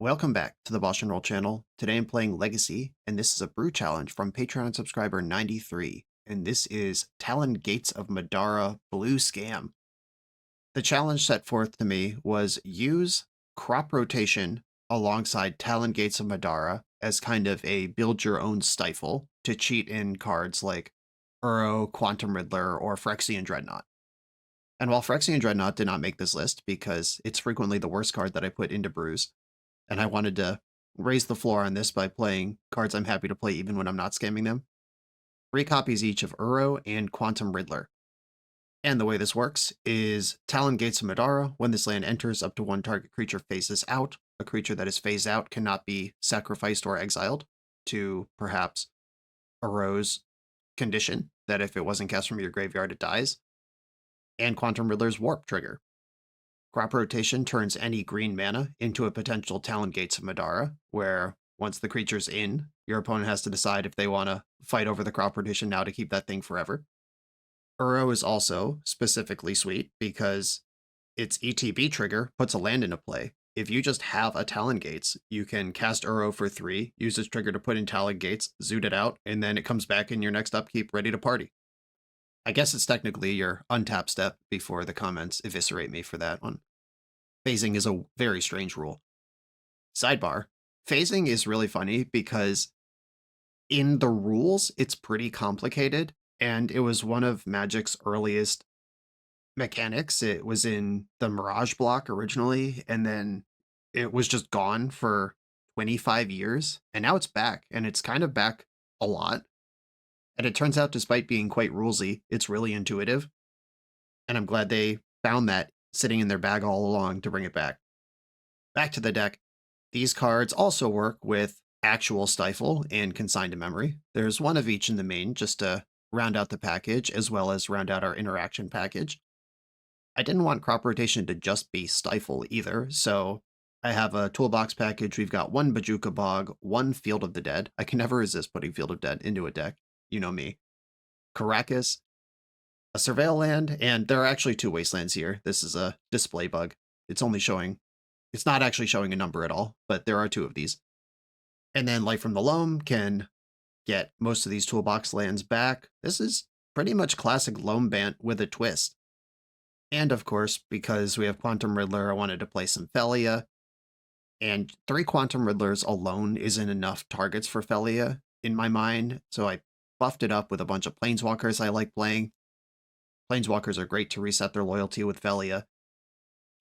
Welcome back to the BoshNRoll channel. Today I'm playing Legacy, and this is a brew challenge from Patreon subscriber 93, and this is Talon Gates of Madara Blue Scam. The challenge set forth to me was use crop rotation alongside Talon Gates of Madara as kind of a build your own stifle to cheat in cards like Uro, Quantum Riddler, or Phyrexian Dreadnought. And while Phyrexian Dreadnought did not make this list because it's frequently the worst card that I put into brews, and I wanted to raise the floor on this by playing cards I'm happy to play even when I'm not scamming them. 3 copies each of Uro and Quantum Riddler. And the way this works is Talon Gates of Madara. When this land enters, up to one target creature faces out. A creature that is phased out cannot be sacrificed or exiled to perhaps Uro's condition, that if it wasn't cast from your graveyard, it dies. And Quantum Riddler's Warp trigger. Crop rotation turns any green mana into a potential Talon Gates of Madara, where once the creature's in, your opponent has to decide if they want to fight over the crop rotation now to keep that thing forever. Uro is also specifically sweet because its ETB trigger puts a land into play. If you just have a Talon Gates, you can cast Uro for 3, use its trigger to put in Talon Gates, zoot it out, and then it comes back in your next upkeep ready to party. I guess it's technically your untap step before the comments eviscerate me for that one. Phasing is a very strange rule. Sidebar, phasing is really funny because in the rules, it's pretty complicated, and it was one of Magic's earliest mechanics. It was in the Mirage block originally, and then it was just gone for 25 years, and now it's back, and it's kind of back a lot. And it turns out, despite being quite rulesy, it's really intuitive. And I'm glad they found that sitting in their bag all along to bring it back. Back to the deck. These cards also work with actual Stifle and Consign to Memory. There's one of each in the main just to round out the package, as well as round out our interaction package. I didn't want crop rotation to just be Stifle either, so I have a toolbox package. We've got 1 Bajuka Bog, 1 Field of the Dead. I can never resist putting Field of Dead into a deck. You know me. Caracas, a Surveil land, and there are actually 2 Wastelands here. This is a display bug. It's not actually showing a number at all, but there are 2 of these. And then Light from the Loam can get most of these toolbox lands back. This is pretty much classic Loam Bant with a twist. And of course, because we have Quantum Riddler, I wanted to play some Felia. And 3 Quantum Riddlers alone isn't enough targets for Felia in my mind, so I buffed it up with a bunch of Planeswalkers I like playing. Planeswalkers are great to reset their loyalty with Felia.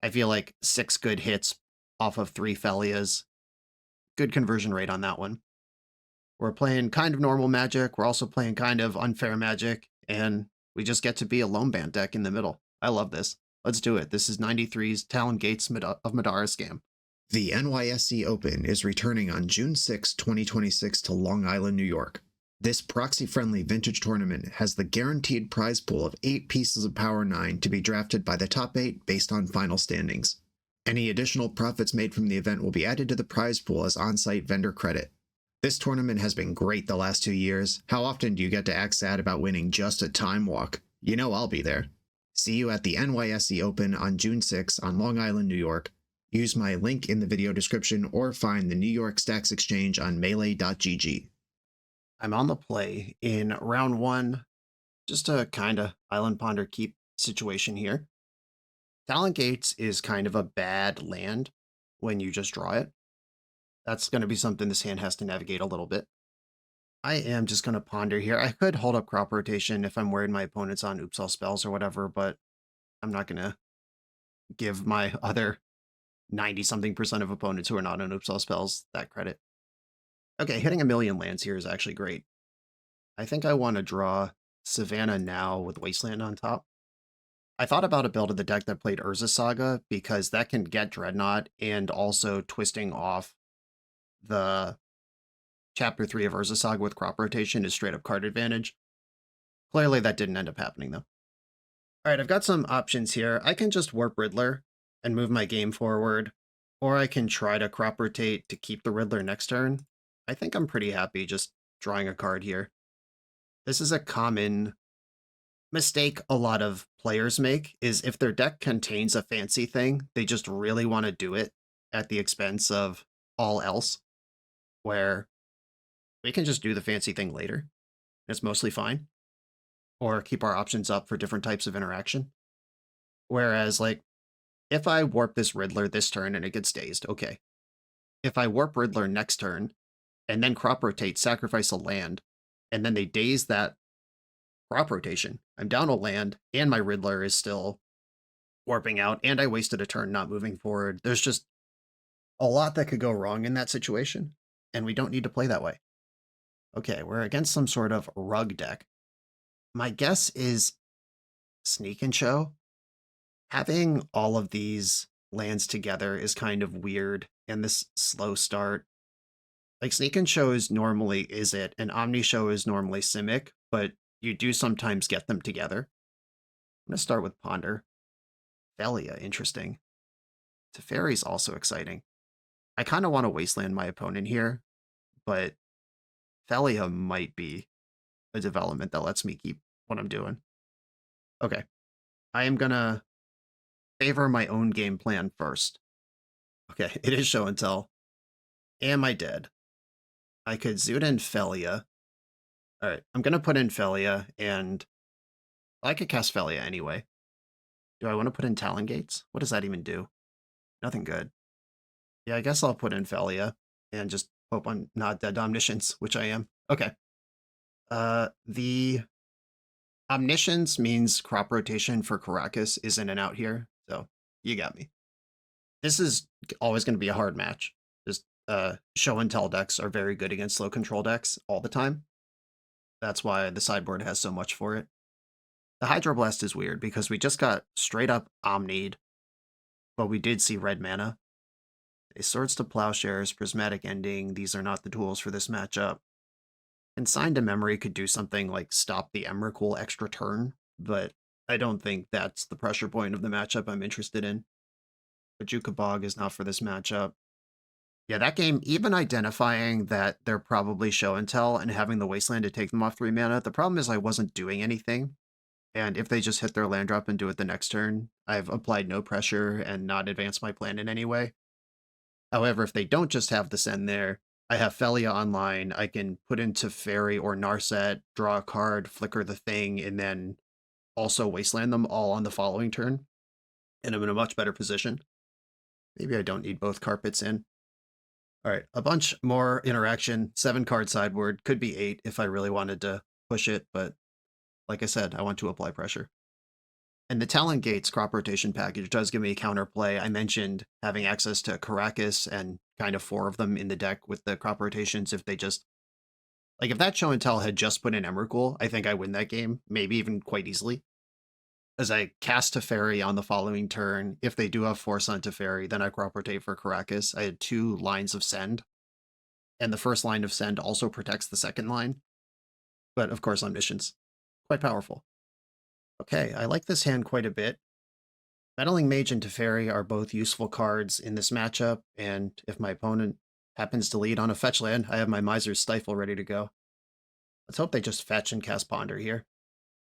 I feel like 6 good hits off of 3 Felias. Good conversion rate on that one. We're playing kind of normal Magic. We're also playing kind of unfair Magic. And we just get to be a Loam Bant deck in the middle. I love this. Let's do it. This is 93's Talon Gates of Madara Scam. The NYSE Open is returning on June 6, 2026 to Long Island, New York. This proxy-friendly vintage tournament has the guaranteed prize pool of 8 pieces of Power 9 to be drafted by the top 8 based on final standings. Any additional profits made from the event will be added to the prize pool as on-site vendor credit. This tournament has been great the last 2 years. How often do you get to act sad about winning just a time walk? You know I'll be there. See you at the NYSE Open on June 6 on Long Island, New York. Use my link in the video description or find the New York Stacks Exchange on melee.gg. I'm on the play in round 1, just a kind of Island Ponder keep situation here. Talon Gates is kind of a bad land when you just draw it. That's going to be something this hand has to navigate a little bit. I am just going to ponder here. I could hold up crop rotation if I'm worried my opponent's on Oops All Spells or whatever, but I'm not going to give my other 90-something% of opponents who are not on Oops All Spells that credit. Okay, hitting a million lands here is actually great. I think I want to draw Savannah now with Wasteland on top. I thought about a build of the deck that played Urza Saga because that can get Dreadnought and also twisting off the Chapter 3 of Urza Saga with crop rotation is straight up card advantage. Clearly that didn't end up happening though. Alright, I've got some options here. I can just Warp Riddler and move my game forward, or I can try to crop rotate to keep the Riddler next turn. I think I'm pretty happy just drawing a card here. This is a common mistake a lot of players make, is if their deck contains a fancy thing, they just really want to do it at the expense of all else, where we can just do the fancy thing later. It's mostly fine. Or keep our options up for different types of interaction. Whereas, like, if I warp this Riddler this turn and it gets dazed, okay. If I warp Riddler next turn and then crop rotate, sacrifice a land, and then they daze that crop rotation, I'm down a land, and my Riddler is still warping out, and I wasted a turn not moving forward. There's just a lot that could go wrong in that situation, and we don't need to play that way. Okay, we're against some sort of rug deck. My guess is Sneak and Show. Having all of these lands together is kind of weird, and this slow start. Like, Sneak and Show is normally Is It, and Omni Show is normally Simic, but you do sometimes get them together. I'm going to start with Ponder. Velia, interesting. Teferi's also exciting. I kind of want to wasteland my opponent here, but Velia might be a development that lets me keep what I'm doing. Okay. I am going to favor my own game plan first. Okay, it is show and tell. Am I dead? I could zoot in Velia. Alright, I'm going to put in Velia, and I could cast Velia anyway. Do I want to put in Talon Gates? What does that even do? Nothing good. Yeah, I guess I'll put in Velia, and just hope I'm not dead to Omniscience, which I am. Okay. The Omniscience means crop rotation for Caracas is in and out here, so you got me. This is always going to be a hard match. Just show and tell decks are very good against slow control decks all the time. That's why the sideboard has so much for it. The Hydroblast is weird because we just got straight up Omni'd, but we did see red mana. A Swords to Plowshares, Prismatic Ending, these are not the tools for this matchup. Consign to Memory could do something like stop the Emrakul extra turn, but I don't think that's the pressure point of the matchup I'm interested in. Bajuka Bog is not for this matchup. Yeah, that game, even identifying that they're probably show and tell and having the Wasteland to take them off 3 mana, the problem is I wasn't doing anything. And if they just hit their land drop and do it the next turn, I've applied no pressure and not advanced my plan in any way. However, if they don't just have the send there, I have Felia online, I can put into Fairy or Narset, draw a card, flicker the thing, and then also Wasteland them all on the following turn. And I'm in a much better position. Maybe I don't need both carpets in. Alright, a bunch more interaction. 7 card sideboard, could be 8 if I really wanted to push it, but like I said, I want to apply pressure. And the Talon Gates crop rotation package does give me a counterplay. I mentioned having access to Caracas and kind of 4 of them in the deck with the crop rotations if they just... Like, if that show and tell had just put in Emrakul, I think I win that game, maybe even quite easily. As I cast Teferi on the following turn, if they do have Force on Teferi, then I crop rotate for Caracas. I had 2 lines of send, and the first line of send also protects the second line. But, of course, Omniscience. Quite powerful. Okay, I like this hand quite a bit. Meddling Mage and Teferi are both useful cards in this matchup, and if my opponent happens to lead on a fetch land, I have my Miser's Stifle ready to go. Let's hope they just fetch and cast Ponder here.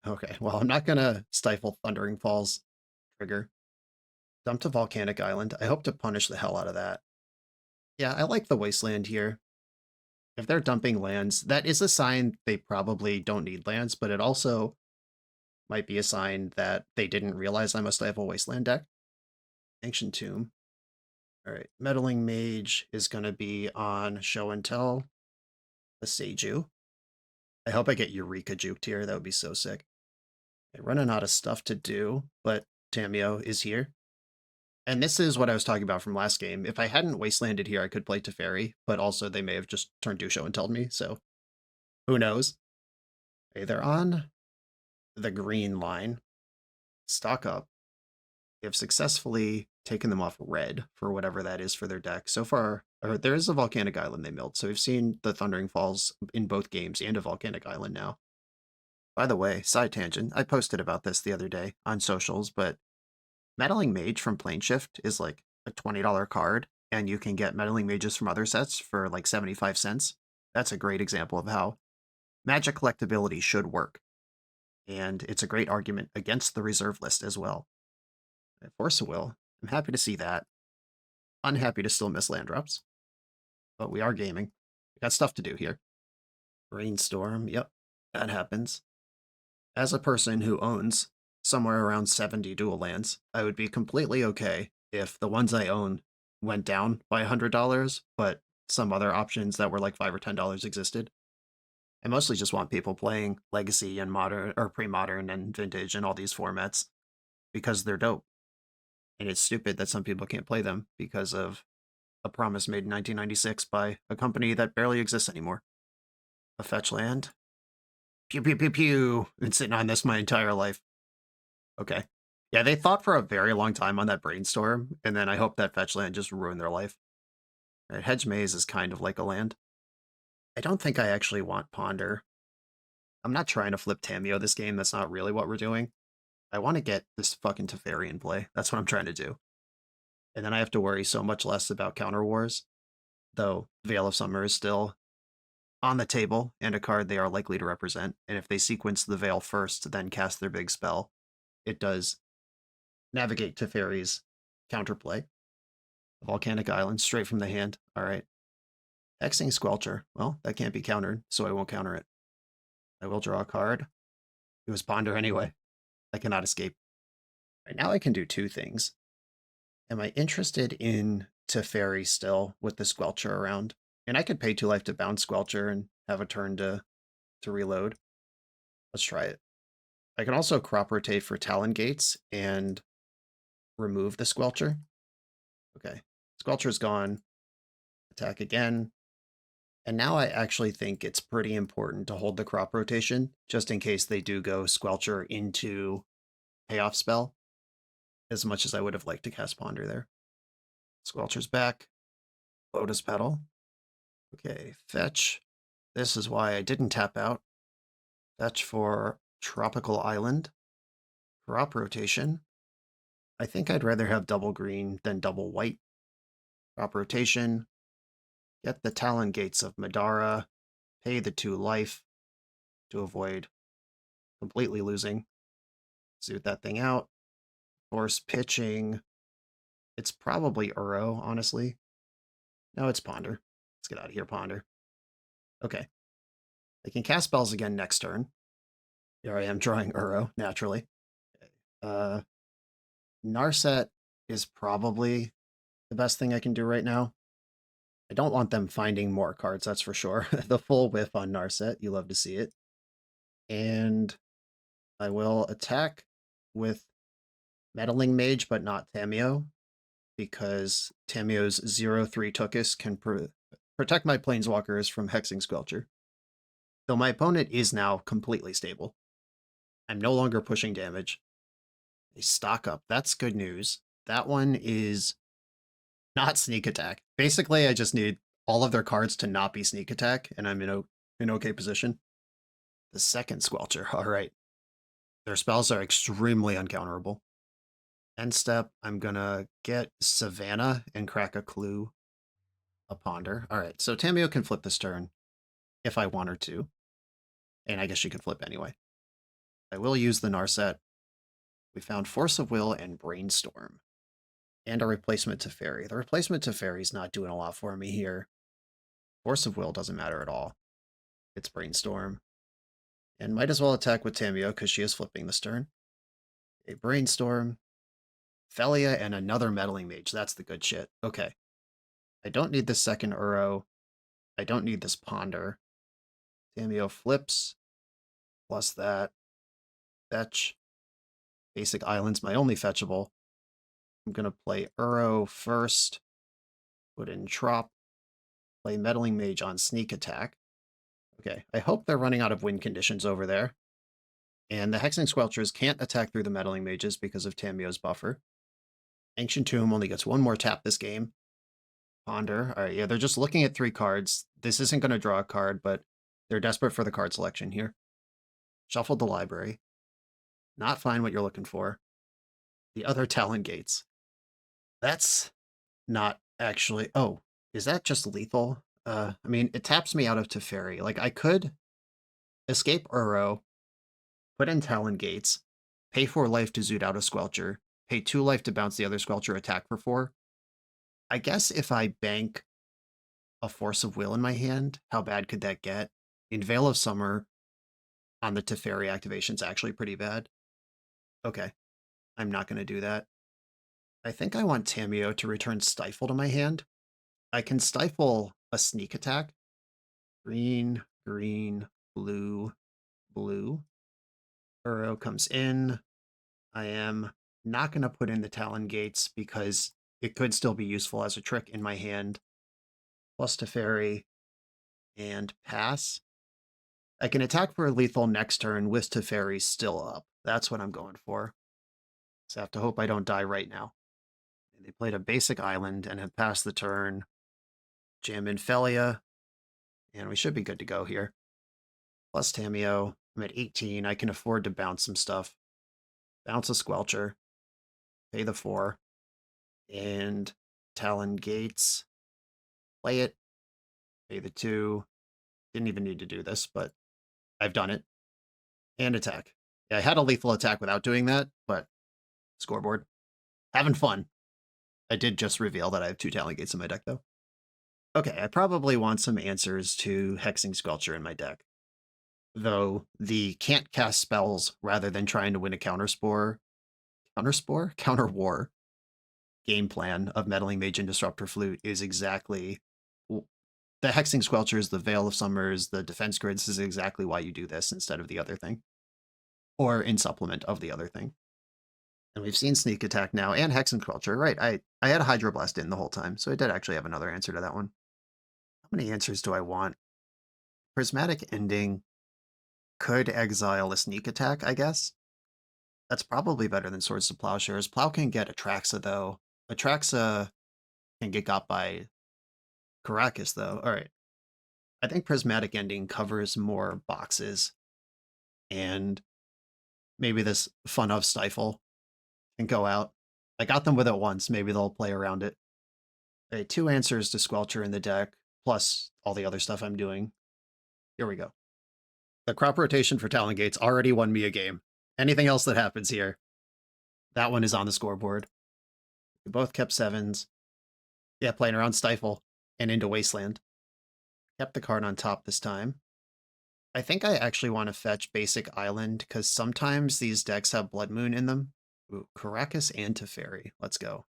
Okay, well, I'm not gonna Stifle Thundering Falls trigger. Dump to Volcanic Island. I hope to punish the hell out of that. Yeah, I like the Wasteland here. If they're dumping lands, that is a sign they probably don't need lands, but it also might be a sign that they didn't realize I must have a Wasteland deck. Ancient Tomb. Alright, Meddling Mage is going to be on Show and Tell. The Seiju. I hope I get Eureka juked here. That would be so sick. I'm running out of stuff to do, but Tamio is here. And this is what I was talking about from last game. If I hadn't Wastelanded here, I could play Teferi, but also they may have just turned to Show and Tell me, so who knows? Okay, they're on the green line. Stock up. They have successfully taken them off red for whatever that is for their deck. So far, there is a Volcanic Island they milled, so we've seen the Thundering Falls in both games and a Volcanic Island now. By the way, side tangent, I posted about this the other day on socials, but Meddling Mage from Planeshift is like a $20 card, and you can get Meddling Mages from other sets for like 75 cents. That's a great example of how Magic collectability should work. And it's a great argument against the reserve list as well. Force of Will. I'm happy to see that. Unhappy to still miss land drops. but we are gaming. We got stuff to do here. Brainstorm, yep, that happens. As a person who owns somewhere around 70 dual lands, I would be completely okay if the ones I own went down by $100, but some other options that were like $5 or $10 existed. I mostly just want people playing Legacy and Modern or Pre-Modern and Vintage and all these formats because they're dope. And it's stupid that some people can't play them because of a promise made in 1996 by a company that barely exists anymore. A fetch land. Pew, pew, pew, pew. Been sitting on this my entire life. Okay. Yeah, they thought for a very long time on that brainstorm, and then I hope that fetch land just ruined their life. Right, Hedge Maze is kind of like a land. I don't think I actually want Ponder. I'm not trying to flip Tameo this game. That's not really what we're doing. I want to get this fucking Teferi in play. That's what I'm trying to do. And then I have to worry so much less about counter wars, though Veil of Summer is still on the table and a card they are likely to represent. And if they sequence the Veil first, then cast their big spell, it does navigate Teferi's counterplay. Volcanic Island, straight from the hand. All right. Hexing Squelcher. Well, that can't be countered, so I won't counter it. I will draw a card. It was Ponder anyway. I cannot escape. Right, now I can do two things. Am I interested in Teferi still with the Squelcher around? And I could pay 2 life to bounce Squelcher and have a turn to reload. Let's try it. I can also crop rotate for Talon Gates and remove the Squelcher. Okay. Squelcher's gone. Attack again. And now I actually think it's pretty important to hold the crop rotation, just in case they do go Squelcher into payoff spell, as much as I would have liked to cast Ponder there. Squelcher's back. Lotus Petal. Okay, fetch. This is why I didn't tap out. Fetch for Tropical Island. Crop rotation. I think I'd rather have double green than double white. Crop rotation. Get the Talon Gates of Madara. Pay the 2 life to avoid completely losing. Suit that thing out. Force pitching. It's probably Uro, honestly. No, it's Ponder. Let's get out of here, Ponder. Okay. I can cast spells again next turn. Here I am drawing Uro, naturally. Narset is probably the best thing I can do right now. I don't want them finding more cards, that's for sure. The full whiff on Narset, you love to see it. And I will attack with Meddling Mage, but not Tameo, because Tameo's 0/3 Tookus can protect my Planeswalkers from Hexing Squelcher. Though my opponent is now completely stable. I'm no longer pushing damage. They stock up. That's good news. That one is not sneak attack. Basically, I just need all of their cards to not be sneak attack, and I'm in an okay position. The second Squelcher. All right. Their spells are extremely uncounterable. End step, I'm gonna get Savannah and crack a clue. A Ponder. All right, so Tameo can flip this turn if I want her to. And I guess she could flip anyway. I will use the Narset. We found Force of Will and Brainstorm. And a replacement to Fairy. The replacement to Fairy is not doing a lot for me here. Force of Will doesn't matter at all. It's Brainstorm. And might as well attack with Tameo because she is flipping this turn. A Brainstorm. Felia and another Meddling Mage. That's the good shit. Okay. I don't need this second Uro. I don't need this Ponder. Tameo flips. Plus that. Fetch. Basic Island's my only fetchable. I'm going to play Uro first. Put in Trop. Play Meddling Mage on Sneak Attack. Okay, I hope they're running out of win conditions over there. And the Hexing Squelchers can't attack through the Meddling Mages because of Tameo's buffer. Ancient Tomb only gets one more tap this game. Ponder. All right, yeah, they're just looking at 3 cards. This isn't going to draw a card, but they're desperate for the card selection here. Shuffled the library. Not find what you're looking for. The other Talon Gates. That's not actually... Oh, is that just lethal? I mean, it taps me out of Teferi. Like, I could escape Uro, put in Talon Gates, pay 4 life to zoot out a Squelcher, pay 2 life to bounce the other Squelcher, attack for 4. I guess if I bank a Force of Will in my hand. How bad could that get? In Veil of Summer on the Teferi activation is actually pretty bad. Okay, I'm not going to do that. I think I want Tamiyo to return Stifle to my hand. I can stifle a sneak attack. Green, green, blue, blue. Uro comes in. I am not going to put in the Talon Gates because it could still be useful as a trick in my hand. Plus Teferi and pass. I can attack for a lethal next turn with Teferi still up. That's what I'm going for. So I have to hope I don't die right now. And they played a basic island and have passed the turn. Jam in Felia. And we should be good to go here. Plus Tamiyo. I'm at 18. I can afford to bounce some stuff. Bounce a Squelcher. Pay the 4. And Talon Gates. Play it. Pay the 2. Didn't even need to do this, but I've done it. And attack. Yeah, I had a lethal attack without doing that, but scoreboard. Having fun. I did just reveal that I have 2 Talon Gates in my deck, though. Okay, I probably want some answers to Hexing Squelcher in my deck. Though the can't cast spells rather than trying to win a counter war game plan of Meddling Mage and Disruptor Flute is exactly the Hexing Squelchers, the Veil of Summers, the Defense Grids is exactly why you do this instead of the other thing. Or in supplement of the other thing. And we've seen Sneak Attack now and Hexen Squelcher. Right, I had a Hydroblast in the whole time, so I did actually have another answer to that one. How many answers do I want? Prismatic Ending could exile a Sneak Attack, I guess. That's probably better than Swords to Plowshares. Plow can get Atraxa, though. Atraxa can get got by Caracas, though. All right. I think Prismatic Ending covers more boxes. And maybe this Fun of Stifle can go out. I got them with it once. Maybe they'll play around it. Okay, 2 answers to Squelcher in the deck, plus all the other stuff I'm doing. Here we go. The crop rotation for Talon Gates already won me a game. Anything else that happens here, that one is on the scoreboard. We both kept 7s. Yeah, playing around Stifle and into Wasteland. Kept the card on top this time. I think I actually want to fetch Basic Island, because sometimes these decks have Blood Moon in them. Ooh, Caracas and Teferi. Let's go.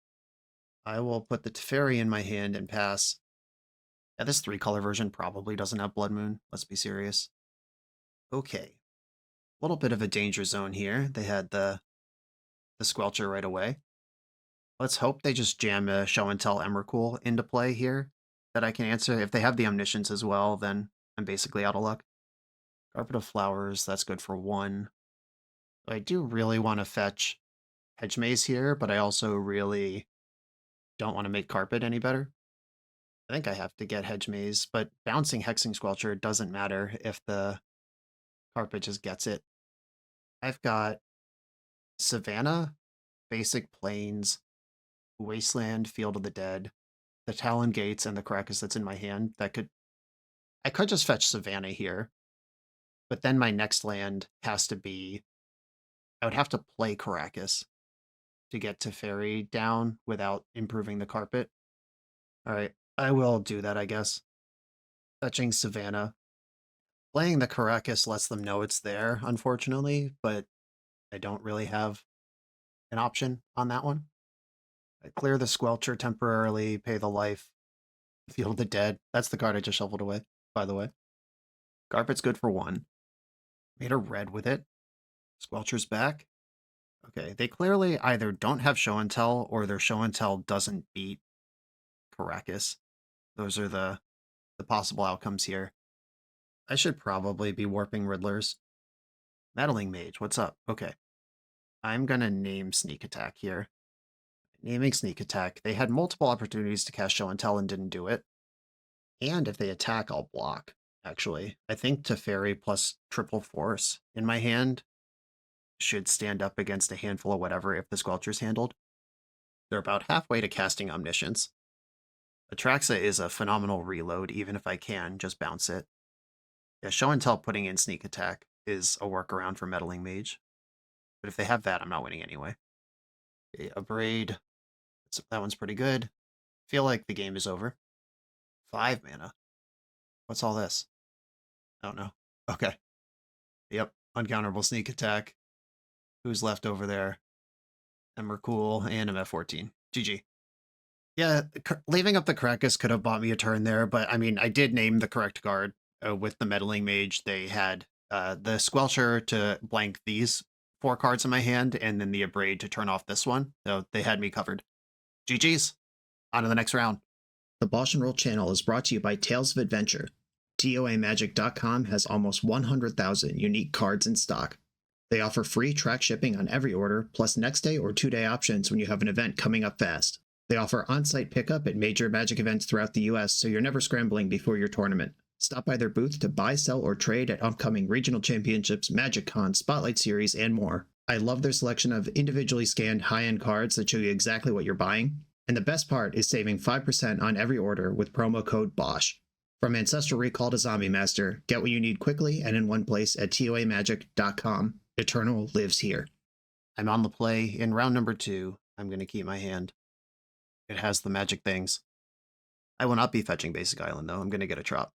I will put the Teferi in my hand and pass. Yeah, this 3-color version probably doesn't have Blood Moon. Let's be serious. Okay. A little bit of a danger zone here. They had the Squelcher right away. Let's hope they just jam a Show and Tell Emrakul into play here that I can answer. If they have the Omniscience as well, then I'm basically out of luck. Carpet of Flowers, that's good for 1. I do really want to fetch Hedge Maze here, but I also really don't want to make Carpet any better. I think I have to get Hedge Maze, but bouncing Hexing Squelcher doesn't matter if the Carpet just gets it. I've got Savannah, Basic Plains, Wasteland, Field of the Dead, the Talon Gates, and the Caracas that's in my hand. I could just fetch Savannah here, but then my next land has to be, I would have to play Caracas to get Teferi down without improving the Carpet. All right, I will do that, I guess. Fetching Savannah. Playing the Caracas lets them know it's there, unfortunately, but I don't really have an option on that one. I clear the Squelcher temporarily, pay the life, Field of the Dead. That's the card I just shuffled away, by the way. Carpet's good for 1. Made a red with it. Squelcher's back. Okay, they clearly either don't have Show and Tell or their Show and Tell doesn't beat Caracas. Those are the possible outcomes here. I should probably be warping Riddlers. Meddling Mage, what's up? Okay. I'm gonna name Sneak Attack here. Naming Sneak Attack. They had multiple opportunities to cast Show and Tell and didn't do it. And if they attack, I'll block, actually. I think Teferi plus Triple Force in my hand should stand up against a handful of whatever if the Squelcher's handled. They're about halfway to casting Omniscience. Atraxa is a phenomenal reload, even if I can just bounce it. Yeah, Show and Tell putting in Sneak Attack is a workaround for Meddling Mage. But if they have that, I'm not winning anyway. Okay, Abrade. That one's pretty good. Feel like the game is over. 5 mana. What's all this? I don't know. Okay. Yep. Uncounterable sneak attack. Who's left over there? Emrakul and MF14. GG. Yeah, leaving up the Krakus could have bought me a turn there, but I mean, I did name the correct card. With the Meddling Mage, they had the Squelcher to blank these 4 cards in my hand, and then the Abrade to turn off this one. So they had me covered. GG's. On to the next round. The BoshNRoll channel is brought to you by Tales of Adventure. TOAMagic.com has almost 100,000 unique cards in stock. They offer free track shipping on every order, plus next day or 2-day options when you have an event coming up fast. They offer on-site pickup at major Magic events throughout the US, so you're never scrambling before your tournament. Stop by their booth to buy, sell, or trade at upcoming regional championships, Magic Con, Spotlight Series, and more. I love their selection of individually scanned high-end cards that show you exactly what you're buying. And the best part is saving 5% on every order with promo code BOSH. From Ancestral Recall to Zombie Master, get what you need quickly and in one place at TOAMagic.com. Eternal lives here. I'm on the play. In round number 2, I'm going to keep my hand. It has the magic things. I will not be fetching Basic Island, though. I'm going to get a Trop.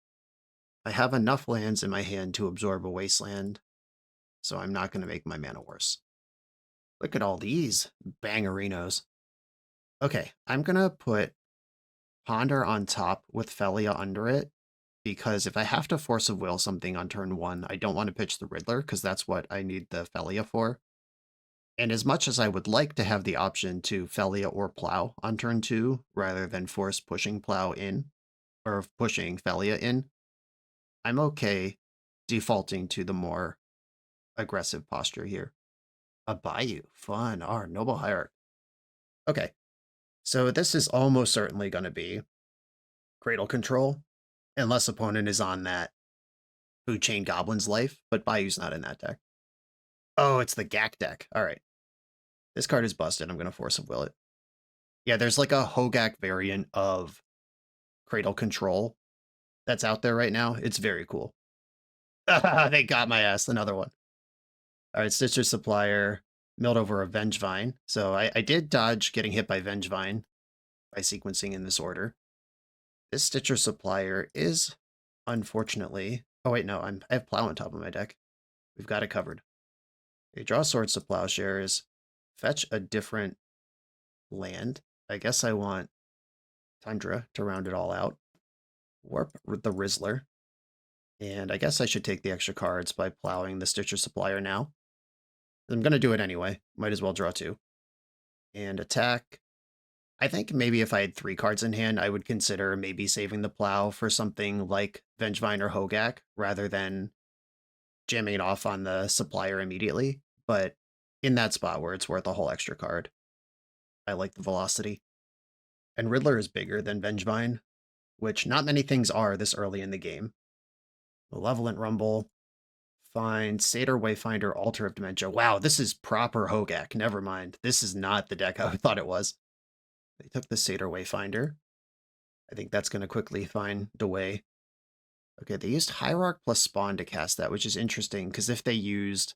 I have enough lands in my hand to absorb a Wasteland, so I'm not going to make my mana worse. Look at all these bangerinos. Okay, I'm going to put Ponder on top with Felia under it, because if I have to Force of Will something on turn 1, I don't want to pitch the Riddler, because that's what I need the Felia for. And as much as I would like to have the option to Felia or Plow on turn 2, rather than force pushing Plow in, or pushing Felia in, I'm okay defaulting to the more aggressive posture here. A Bayou. Fun. Our Noble Hierarch. Okay. So this is almost certainly going to be Cradle Control, unless opponent is on that Food Chain Goblin's Life, but Bayou's not in that deck. Oh, it's the GAC deck. All right. This card is busted. I'm going to Force of Will it. Yeah, there's like a Hogak variant of Cradle Control that's out there right now. It's very cool. They got my ass. Another one. All right, Stitcher Supplier, milled over a Vengevine. So I did dodge getting hit by Vengevine by sequencing in this order. This Stitcher Supplier is, unfortunately... Oh, wait, no, I have Plow on top of my deck. We've got it covered. Okay, draw Swords to Plowshares, fetch a different land. I guess I want Tundra to round it all out. Warp the Riddler. And I guess I should take the extra cards by plowing the Stitcher Supplier now. I'm going to do it anyway. Might as well draw 2. And attack. I think maybe if I had 3 cards in hand, I would consider maybe saving the Plow for something like Vengevine or Hogak, rather than jamming it off on the Supplier immediately. But in that spot where it's worth a whole extra card, I like the velocity. And Riddler is bigger than Vengevine, which not many things are this early in the game. Malevolent Rumble. Find Satyr Wayfinder, Altar of Dementia. Wow, this is proper Hogak. Never mind. This is not the deck I thought it was. They took the Satyr Wayfinder. I think that's going to quickly find the way. Okay, they used Hierarch plus Spawn to cast that, which is interesting, because if they used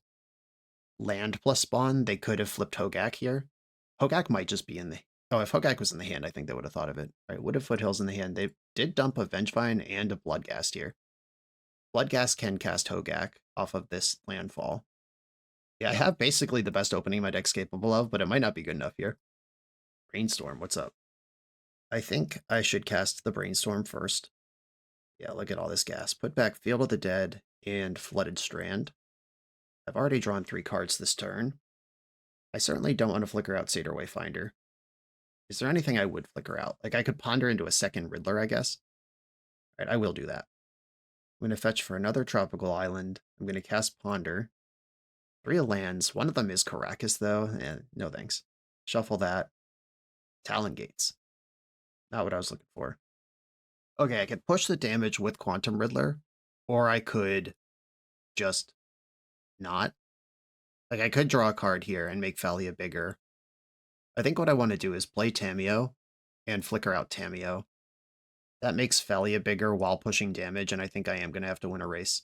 land plus Spawn, they could have flipped Hogak here. Hogak might just be in the... Oh, if Hogak was in the hand, I think they would have thought of it. All right, Wood of Foothills in the hand. They did dump a Vengevine and a Bloodghast here. Bloodghast can cast Hogak off of this landfall. Yeah, I have basically the best opening my deck's capable of, but it might not be good enough here. Brainstorm, what's up? I think I should cast the Brainstorm first. Yeah, look at all this gas. Put back Field of the Dead and Flooded Strand. I've already drawn 3 cards this turn. I certainly don't want to flicker out Satyr Wayfinder. Is there anything I would flicker out? Like, I could ponder into a second Riddler, I guess. All right, I will do that. I'm going to fetch for another tropical island. I'm going to cast Ponder. 3 lands. One of them is Caracas, though. No thanks. Shuffle that. Talon Gates. Not what I was looking for. Okay, I could push the damage with Quantum Riddler, or I could just not. Like, I could draw a card here and make Felia bigger. I think what I want to do is play Tamiyo and flicker out Tamiyo. That makes Felia bigger while pushing damage, and I think I am going to have to win a race.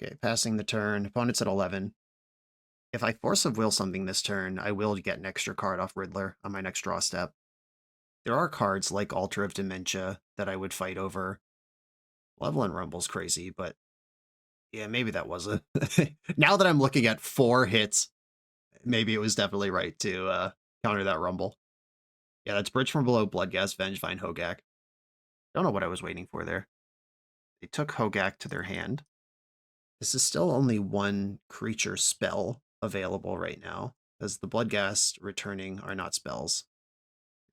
Okay, passing the turn. Opponent's at 11. If I Force of Will something this turn, I will get an extra card off Riddler on my next draw step. There are cards like Altar of Dementia that I would fight over. Malevolent Rumble's crazy, but yeah, maybe that was a... Now that I'm looking at 4 hits, maybe it was definitely right to counter that Rumble. Yeah, that's Bridge from Below, Bloodghast, Vengevine, Hogak. Don't know what I was waiting for there. They took Hogak to their hand. This is still only 1 creature spell available right now, as the Bloodghast returning are not spells.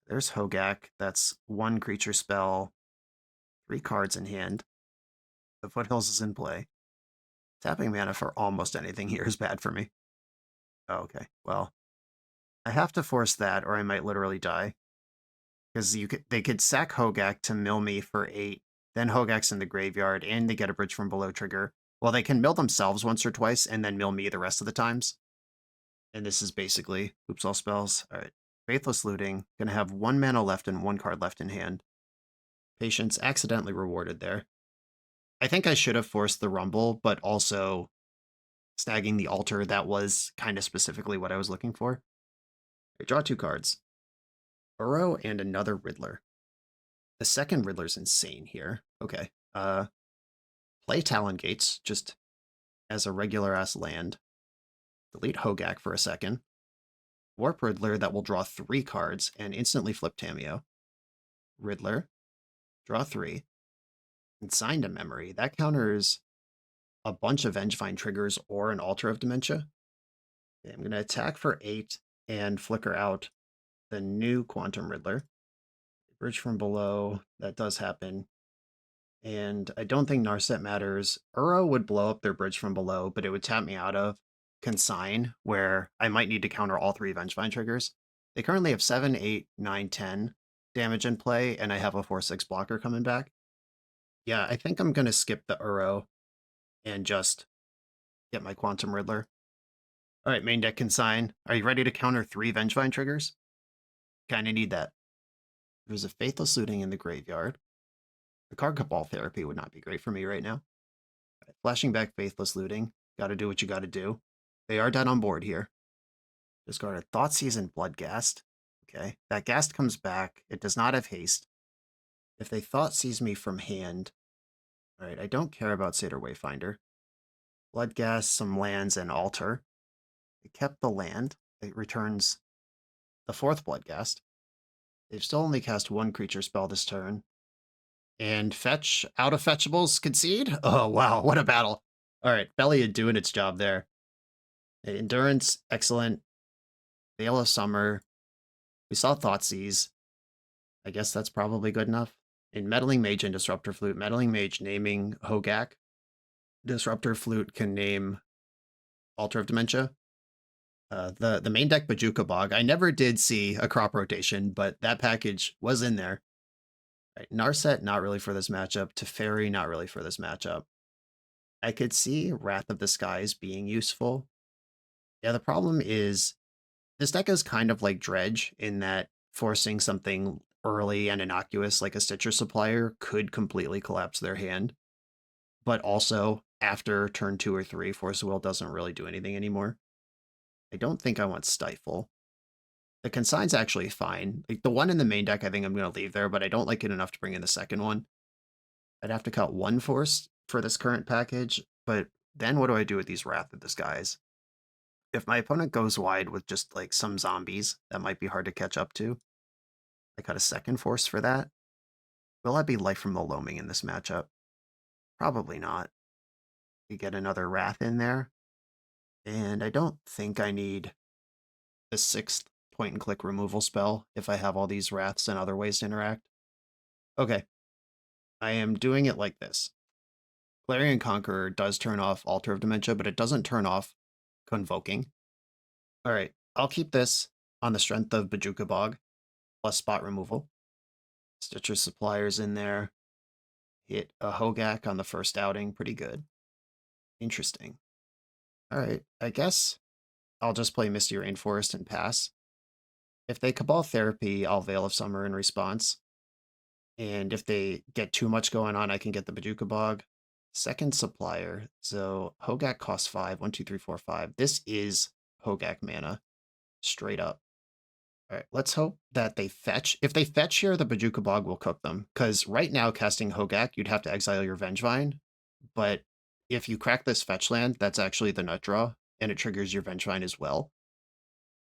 There's Hogak. That's 1 creature spell, 3 cards in hand. The Foothills is in play. Tapping mana for almost anything here is bad for me. Oh, okay, well, I have to force that or I might literally die. Because they could sack Hogak to mill me for 8, then Hogak's in the graveyard, and they get a Bridge from Below trigger. Well, they can mill themselves once or twice, and then mill me the rest of the times. And this is basically oops all spells. Alright. Faithless Looting. Gonna have 1 mana left and 1 card left in hand. Patience accidentally rewarded there. I think I should have forced the Rumble, but also snagging the Altar, that was kind of specifically what I was looking for. I draw 2 cards. Burrow and another Riddler. The second Riddler's insane here. Okay. Play Talon Gates, just as a regular-ass land. Delete Hogak for a second. Warp Riddler that will draw 3 cards and instantly flip Tameo. Riddler. Draw 3. And Signed a Memory. That counters a bunch of Vengevine triggers or an Altar of Dementia. Okay, I'm going to attack for 8 and flicker out the new Quantum Riddler. Bridge from Below. That does happen. And I don't think Narset matters. Uro would blow up their Bridge from Below, but it would tap me out of Consign, where I might need to counter all 3 Vengevine triggers. They currently have 7, 8, 9, 10 damage in play, and I have a 4/6 blocker coming back. Yeah, I think I'm going to skip the Uro and just get my Quantum Riddler. All right, main deck Consign. Are you ready to counter 3 Vengevine triggers? Kind of need that. There's a Faithless Looting in the graveyard. The card Cabal Therapy would not be great for me right now. Right, flashing back Faithless Looting. Gotta do what you gotta do. They are dead on board here. Discarded Thoughtseize and Bloodghast. Okay, that Ghast comes back. It does not have haste. If they Thoughtseize me from hand... Alright, I don't care about Satyr Wayfinder. Bloodghast, some lands, and Altar. They kept the land. It returns the 4th Bloodghast. They've still only cast 1 creature spell this turn. And fetch out of fetchables concede? Oh, wow, what a battle. All right, Belliad doing its job there. Endurance, excellent. Veil of Summer. We saw Thoughtseize. I guess that's probably good enough. In Meddling Mage and Disruptor Flute, Meddling Mage naming Hogak. Disruptor Flute can name Altar of Dementia. The main deck Bajuka Bog. I never did see a crop rotation, but that package was in there. Right, Narset, not really for this matchup. Teferi, not really for this matchup. I could see Wrath of the Skies being useful. Yeah, the problem is this deck is kind of like Dredge in that forcing something early and innocuous like a Stitcher Supplier could completely collapse their hand. But also, after turn 2 or 3, Force of Will doesn't really do anything anymore. I don't think I want Stifle. The Consign's actually fine. Like the one in the main deck, I think I'm going to leave there, but I don't like it enough to bring in the second one. I'd have to cut 1 Force for this current package, but then what do I do with these Wrath of the Skies? If my opponent goes wide with just like some zombies, that might be hard to catch up to. I cut a 2nd Force for that. Will I be Life from the Loaming in this matchup? Probably not. You get another Wrath in there. And I don't think I need the 6th point-and-click removal spell if I have all these Wraths and other ways to interact. Okay. I am doing it like this. Clarion Conqueror does turn off Altar of Dementia, but it doesn't turn off Convoking. Alright, I'll keep this on the strength of Bajuka Bog, plus spot removal. Stitcher Supplier's in there. Hit a Hogak on the first outing, pretty good. Interesting. Alright, I guess I'll just play Misty Rainforest and pass. If they Cabal Therapy, I'll Veil of Summer in response. And if they get too much going on, I can get the Bajuka Bog. 2nd Supplier. So Hogak costs 5. 1, 2, 3, 4, 5. This is Hogak mana. Straight up. All right, let's hope that they fetch. If they fetch here, the Bajuka Bog will cook them. Because right now, casting Hogak, you'd have to exile your Vengevine. But if you crack this fetch land, that's actually the nut draw, and it triggers your Vengevine as well.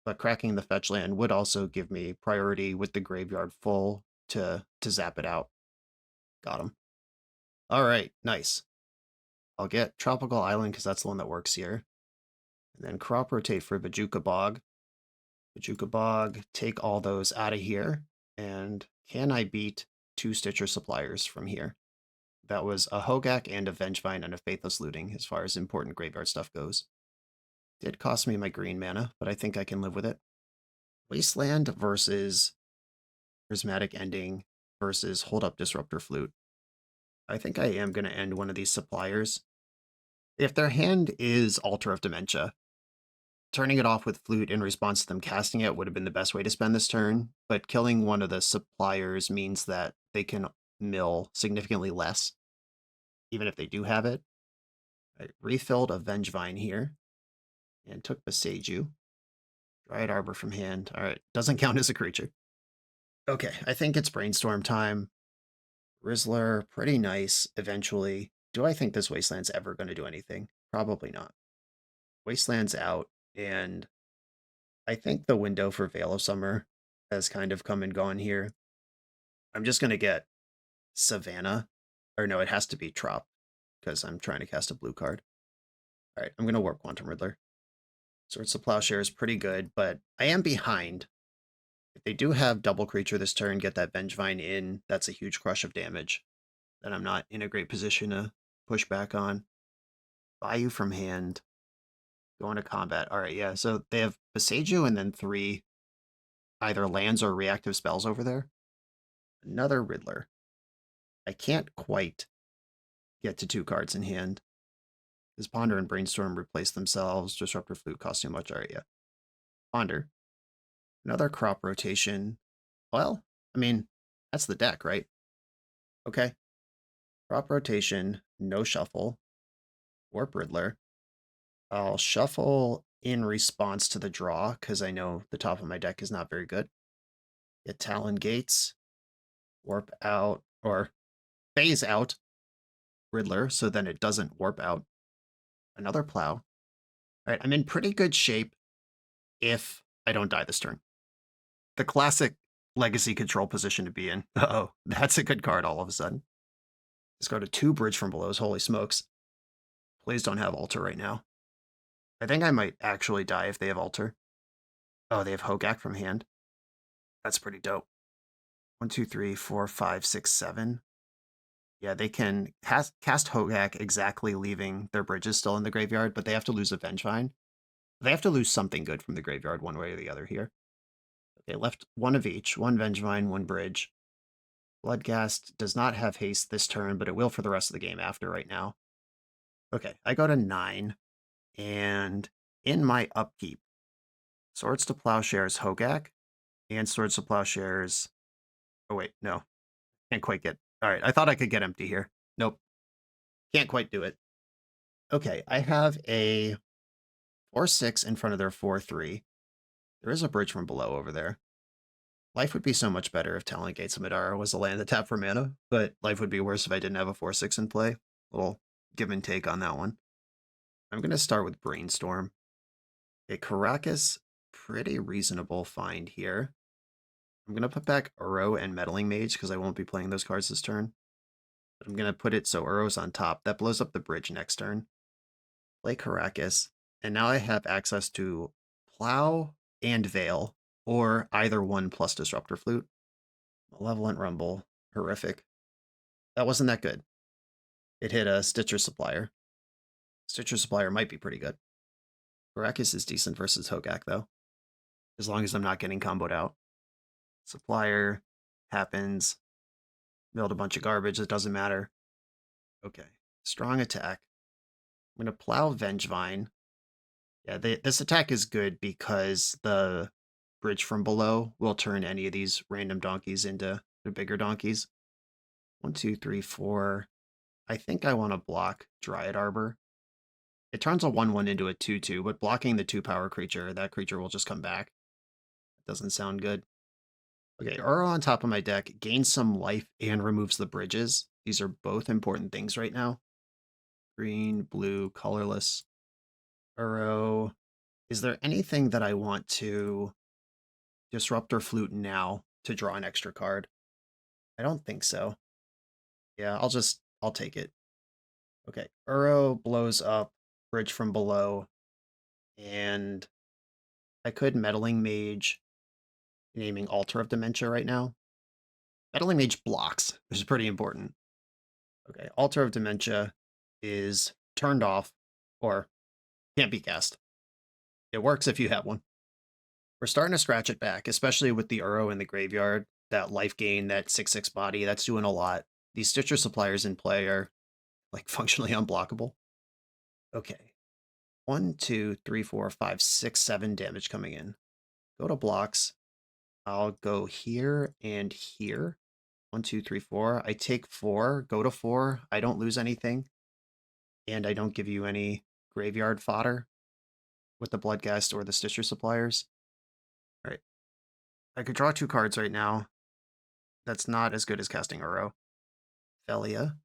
But cracking the fetch land would also give me priority with the graveyard full to zap it out. Got him. All right, nice. I'll get Tropical Island because that's the one that works here. And then crop rotate for Bajuka Bog. Bajuka Bog, take all those out of here. And can I beat 2 Stitcher Suppliers from here? That was a Hogak and a Vengevine and a Faithless Looting as far as important graveyard stuff goes. Did cost me my green mana, but I think I can live with it. Wasteland versus Prismatic Ending versus Hold Up Disruptor Flute. I think I am going to end one of these suppliers. If their hand is Altar of Dementia, turning it off with Flute in response to them casting it would have been the best way to spend this turn, but killing one of the suppliers means that they can mill significantly less, even if they do have it. I refilled a Vengevine here, and took Boseiju. Dryad Arbor from hand. Alright, doesn't count as a creature. Okay, I think it's Brainstorm time. Riddler, pretty nice, eventually. Do I think this Wasteland's ever going to do anything? Probably not. Wasteland's out, and I think the window for Veil of Summer has kind of come and gone here. I'm just going to get Savannah. Or no, it has to be Trop, because I'm trying to cast a blue card. Alright, I'm going to warp Quantum Riddler. Swords to Plowshare is pretty good, but I am behind. If they do have double creature this turn, get that Vengevine in, that's a huge crush of damage that I'm not in a great position to push back on. Bayou from hand. Going to combat. All right, yeah, so they have Boseiju and then 3 either lands or reactive spells over there. Another Riddler. I can't quite get to 2 cards in hand. Because Ponder and Brainstorm replace themselves. Disruptor Flute costs too much. All right, yeah. Ponder. Another crop rotation. Well, I mean, that's the deck, right? Okay. Crop rotation, no shuffle. Warp Riddler. I'll shuffle in response to the draw, because I know the top of my deck is not very good. Get Talon Gates. Warp out, or phase out Riddler, so then it doesn't warp out. Another Plow. All right, I'm in pretty good shape if I don't die this turn. The classic legacy control position to be in. Uh-oh, that's a good card all of a sudden. Let's go to 2 Bridge from Belows. Holy smokes. Please don't have Altar right now. I think I might actually die if they have Altar. Oh, they have Hogak from hand. That's pretty dope. 1, 2, 3, 4, 5, 6, 7. Yeah, they can cast Hogak exactly leaving their bridges still in the graveyard, but they have to lose a Vengevine. They have to lose something good from the graveyard one way or the other here. Okay, left 1 of each. 1 Vengevine, 1 bridge. Bloodghast does not have haste this turn, but it will for the rest of the game after right now. Okay, I go to 9. And in my upkeep, Swords to Plowshares Hogak and Swords to Plowshares. Oh, wait, no. Can't quite get. All right, I thought I could get empty here. Nope. Can't quite do it. Okay, I have a 4/6 in front of their 4/3. There is a Bridge from Below over there. Life would be so much better if Talon Gates of Madara was a land that tapped for mana, but life would be worse if I didn't have a 4/6 in play. Little give and take on that one. I'm going to start with Brainstorm. Okay, Caracas, pretty reasonable find here. I'm going to put back Uro and Meddling Mage because I won't be playing those cards this turn. But I'm going to put it so Uro's on top. That blows up the bridge next turn. Play Caracas. And now I have access to Plow and Veil, or either one plus Disruptor Flute. Malevolent Rumble. Horrific. That wasn't that good. It hit a Stitcher Supplier. Stitcher Supplier might be pretty good. Caracas is decent versus Hogak, though. As long as I'm not getting comboed out. Supplier happens. Milled a bunch of garbage. It doesn't matter. Okay. Strong attack. I'm going to Plow Vengevine. Yeah, this attack is good because the Bridge from Below will turn any of these random donkeys into the bigger donkeys. 1, 2, 3, 4. I think I want to block Dryad Arbor. It turns a 1/1 into a 2/2, but blocking the 2-power creature, that creature will just come back. doesn't sound good. Okay, Uro on top of my deck gains some life and removes the bridges. These are both important things right now. Green, blue, colorless. Uro. Is there anything that I want to disrupt or flute now to draw an extra card? I don't think so. Yeah, I'll take it. Okay, Uro blows up, bridge from below, and I could Meddling Mage, naming Altar of Dementia right now. Meddling Mage blocks, which is pretty important. Okay, Altar of Dementia is turned off, or can't be cast. It works if you have one. We're starting to scratch it back, especially with the Uro in the graveyard. That life gain, that 6/6 body, that's doing a lot. These Stitcher suppliers in play are like functionally unblockable. Okay. 1, 2, 3, 4, 5, 6, 7 damage coming in. Go to blocks. I'll go here and here. 1, 2, 3, 4. I take 4, go to 4. I don't lose anything. And I don't give you any graveyard fodder with the Bloodghast or the Stitcher suppliers. All right. I could draw 2 cards right now. That's not as good as casting Uro. Felia.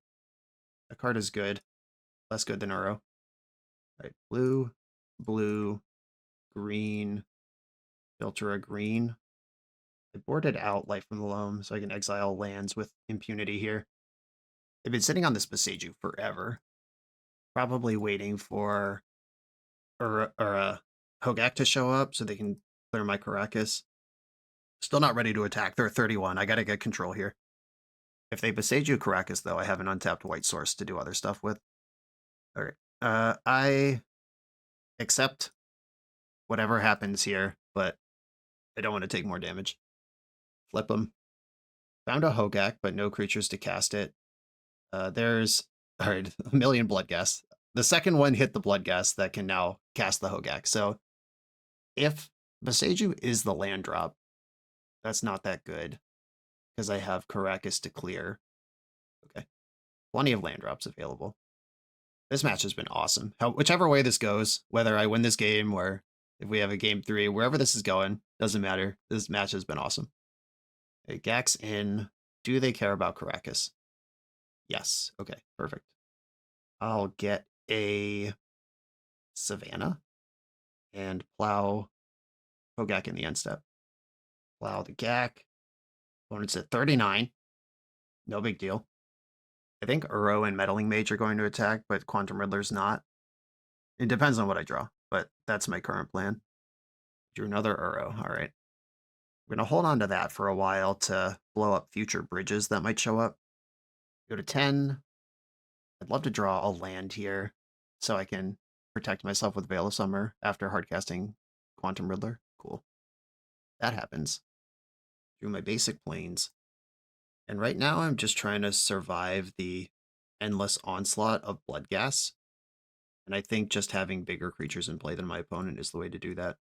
That card is good. Less good than Uro. All right. Blue, blue, green, filter a green. I boarded out Life from the Loam so I can exile lands with impunity here. I've been sitting on this Boseiju forever. Probably waiting for Hogak to show up so they can clear my Caracas. Still not ready to attack. They're 31. I gotta get control here. If they Boseiju Caracas, though, I have an untapped white source to do other stuff with. All right. I accept whatever happens here, but I don't want to take more damage. Flip them. Found a Hogak, but no creatures to cast it. There's, all right, a million Bloodghast. The second one hit the Bloodghast that can now cast the Hogak. So if Boseiju is the land drop, that's not that good because I have Caracas to clear. Okay. Plenty of land drops available. This match has been awesome. Whichever way this goes, whether I win this game or if we have a game 3, wherever this is going, doesn't matter. This match has been awesome. Okay, Gax in. Do they care about Caracas? Yes. Okay, perfect. I'll get a Savannah and plow Hogak in the end step. Plow the Gak. Opponent's at 39. No big deal. I think Uro and Meddling Mage are going to attack, but Quantum Riddler's not. It depends on what I draw, but that's my current plan. Drew another Uro. All right. I'm going to hold on to that for a while to blow up future bridges that might show up. Go to 10. I'd love to draw a land here so I can protect myself with Veil of Summer after hardcasting Quantum Riddler. Cool. That happens. Drew my basic planes. And right now I'm just trying to survive the endless onslaught of Bloodghast. And I think just having bigger creatures in play than my opponent is the way to do that.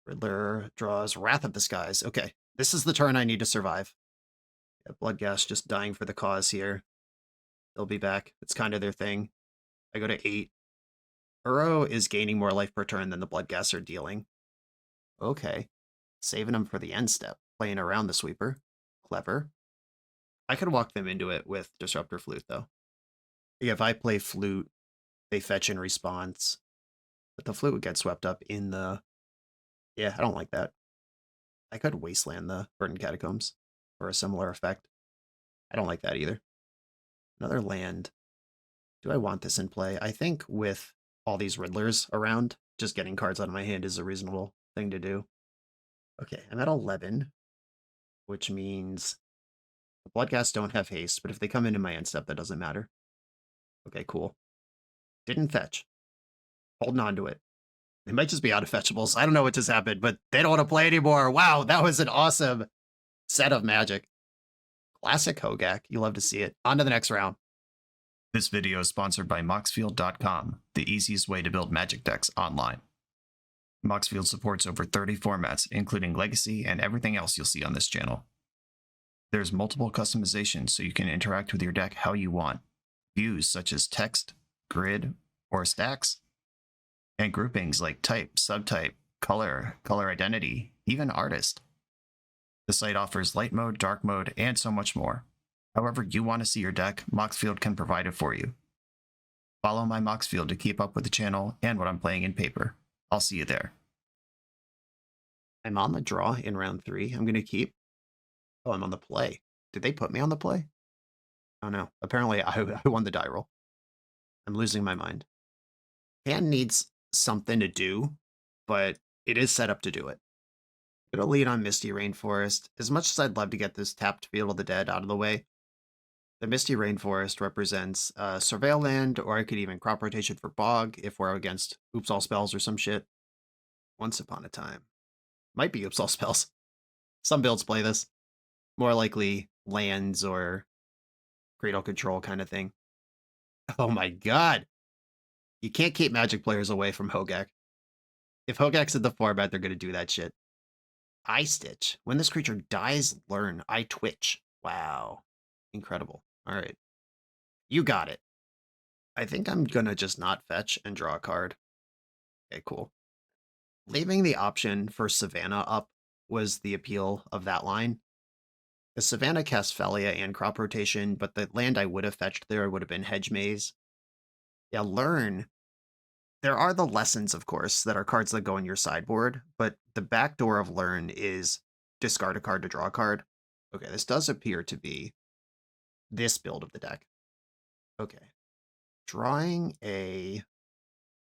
Riddler draws Wrath of the Skies. Okay, this is the turn I need to survive. Yeah, Bloodghast just dying for the cause here. They'll be back. It's kind of their thing. I go to 8. Uro is gaining more life per turn than the Bloodghasts are dealing. Okay. Saving them for the end step. Playing around the sweeper. Clever. I could walk them into it with Disruptor Flute, though. Yeah, if I play Flute, they fetch in response. But the Flute would get swept up in the... Yeah, I don't like that. I could Wasteland the Burning Catacombs for a similar effect. I don't like that either. Another land. Do I want this in play? I think with all these Riddlers around, just getting cards out of my hand is a reasonable thing to do. Okay, I'm at 11, which means the Bloodghasts don't have haste, but if they come into my end step, that doesn't matter. Okay, cool. Didn't fetch. Holding on to it. They might just be out of fetchables. I don't know what just happened, but they don't want to play anymore. Wow, that was an awesome set of Magic. Classic Hogak. You love to see it. On to the next round. This video is sponsored by Moxfield.com, the easiest way to build Magic decks online. Moxfield supports over 30 formats, including Legacy and everything else you'll see on this channel. There's multiple customizations so you can interact with your deck how you want. Views such as text, grid, or stacks, and groupings like type, subtype, color, color identity, even artist. The site offers light mode, dark mode, and so much more. However you want to see your deck, Moxfield can provide it for you. Follow my Moxfield to keep up with the channel and what I'm playing in paper. I'll see you there. I'm on the draw in round 3. I'm going to keep. Oh, I'm on the play. Did they put me on the play? Oh no. Apparently I won the die roll. I'm losing my mind. Hand needs something to do, but it is set up to do it. Gonna lead on Misty Rainforest. As much as I'd love to get this tapped Field of the Dead out of the way, the Misty Rainforest represents Surveil Land, or I could even crop rotation for Bog if we're against Oops All Spells or some shit. Once Upon a Time. Might be Oops All Spells. Some builds play this. More likely lands or Cradle Control kind of thing. Oh my god! You can't keep Magic players away from Hogak. If Hogak's in the format, they're gonna do that shit. Eye Stitch. When this creature dies, learn. I twitch. Wow. Incredible. Alright. You got it. I think I'm gonna just not fetch and draw a card. Okay, cool. Leaving the option for Savannah up was the appeal of that line. The Savannah casts Felia and crop rotation, but the land I would have fetched there would have been Hedge Maze. Yeah, learn. There are the lessons, of course, that are cards that go in your sideboard, but the backdoor of learn is discard a card to draw a card. Okay, this does appear to be this build of the deck. Okay. Drawing a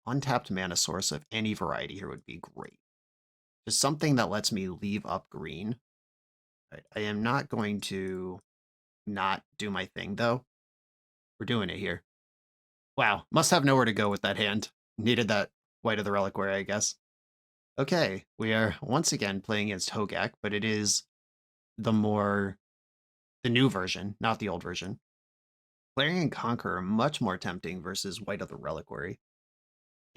untapped mana source of any variety here would be great. Just something that lets me leave up green. Right, I am not going to not do my thing, though. We're doing it here. Wow, must have nowhere to go with that hand. Needed that White of the Reliquary, I guess. Okay, we are once again playing against Hogak, but it is the new version, not the old version. Clarion Conqueror, much more tempting versus White of the Reliquary.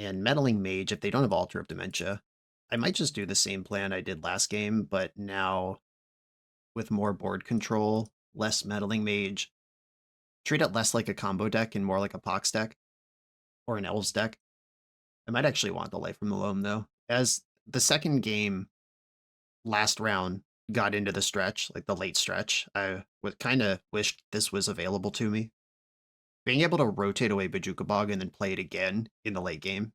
And Meddling Mage, if they don't have Altar of Dementia, I might just do the same plan I did last game, but now with more board control, less Meddling Mage. Treat it less like a combo deck and more like a Pox deck, or an Elves deck. I might actually want the Light from the Loam, though. As the second game last round got into the stretch, like the late stretch, I would kind of wished this was available to me. Being able to rotate away Bojuka Bog and then play it again in the late game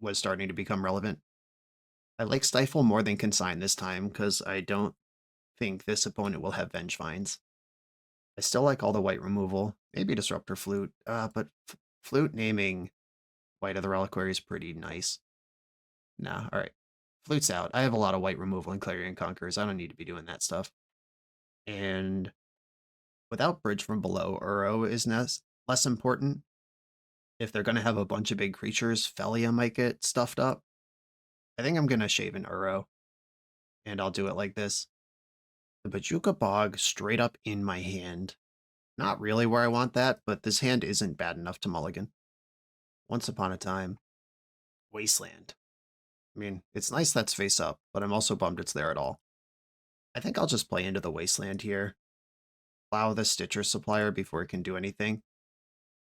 was starting to become relevant. I like Stifle more than Consign this time, because I don't think this opponent will have Vengevines. I still like all the white removal. Maybe Disruptor Flute, but Flute naming White of the Reliquary is pretty nice. Nah, alright. Flute's out. I have a lot of white removal in Clarion Conquerors. I don't need to be doing that stuff. And without Bridge from Below, Uro is less important. If they're going to have a bunch of big creatures, Felia might get stuffed up. I think I'm going to shave an Uro. And I'll do it like this. The Bojuka Bog straight up in my hand. Not really where I want that, but this hand isn't bad enough to mulligan. Once Upon a Time. Wasteland. I mean, it's nice that's face up, but I'm also bummed it's there at all. I think I'll just play into the Wasteland here. Plow the Stitcher Supplier before it can do anything.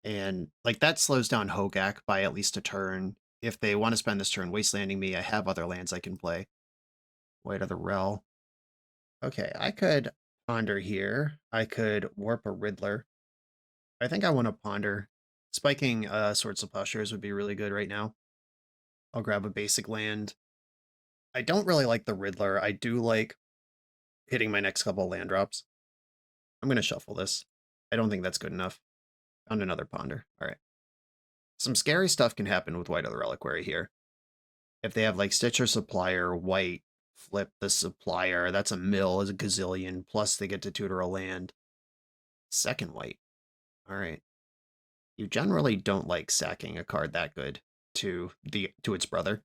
And, like, that slows down Hogak by at least a turn. If they want to spend this turn wastelanding me, I have other lands I can play. White of the Rel. Okay, I could ponder here. I could warp a Riddler. I think I want to ponder. Spiking Swords of Plowshares would be really good right now. I'll grab a basic land. I don't really like the Riddler. I do like hitting my next couple land drops. I'm going to shuffle this. I don't think that's good enough. Found another ponder. All right. Some scary stuff can happen with White of the Reliquary here. If they have like Stitcher Supplier, White, flip the Supplier, that's a mill, is a gazillion, plus they get to tutor a land. Second White. All right. You generally don't like sacking a card that good to its brother.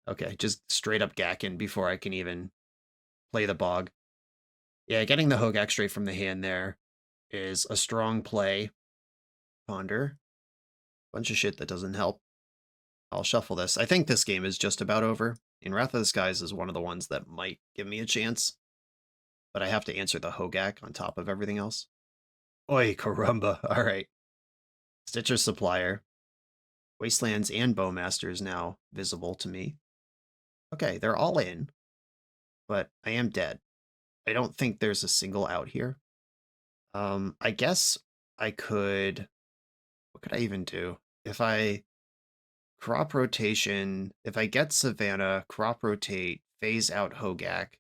Okay, just straight up Gakken before I can even play the Bog. Yeah, getting the Hogak straight from the hand there is a strong play. Ponder. Bunch of shit that doesn't help. I'll shuffle this. I think this game is just about over. And Wrath of the Skies is one of the ones that might give me a chance. But I have to answer the Hogak on top of everything else. Oi, caramba. All right. Stitcher Supplier. Wastelands and Bowmasters now visible to me. Okay, they're all in. but I am dead. I don't think there's a single out here. I guess I could... What could I even do? If I crop rotation, if I get Savannah, crop rotate, phase out Hogak.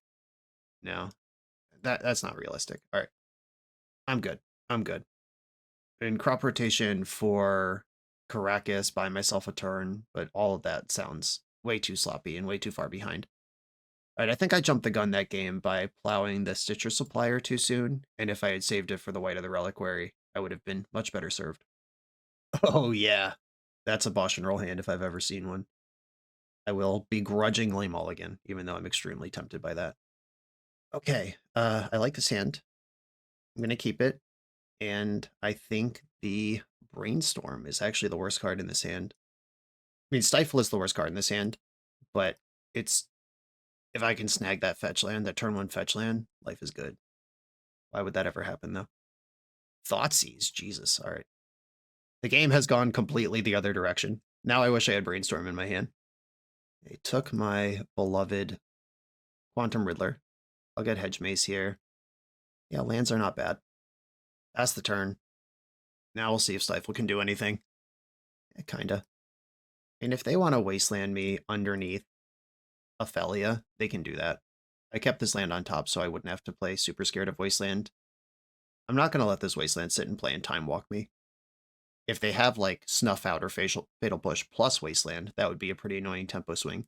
No, that's not realistic. All right, I'm good. I'm good. In crop rotation for Caracas, buy myself a turn, but all of that sounds way too sloppy and way too far behind. All right, I think I jumped the gun that game by plowing the Stitcher Supplier too soon, and if I had saved it for the White of the Reliquary, I would have been much better served. Oh yeah, that's a BoshNRoll hand if I've ever seen one. I will begrudgingly mulligan, even though I'm extremely tempted by that. Okay, I like this hand. I'm gonna keep it, and I think the Brainstorm is actually the worst card in this hand. I mean, Stifle is the worst card in this hand, but it's... If I can snag that fetch land, that turn 1 fetch land, life is good. Why would that ever happen, though? Thoughtseize, Jesus, alright. The game has gone completely the other direction. Now I wish I had Brainstorm in my hand. I took my beloved Quantum Riddler. I'll get Hedge Maze here. Yeah, lands are not bad. Pass the turn. Now we'll see if Stifle can do anything. Yeah, kinda. And if they want to wasteland me underneath Ophelia, they can do that. I kept this land on top so I wouldn't have to play super scared of Wasteland. I'm not going to let this Wasteland sit and play and time walk me. If they have like Snuff Out or Fatal Push plus Wasteland, that would be a pretty annoying tempo swing.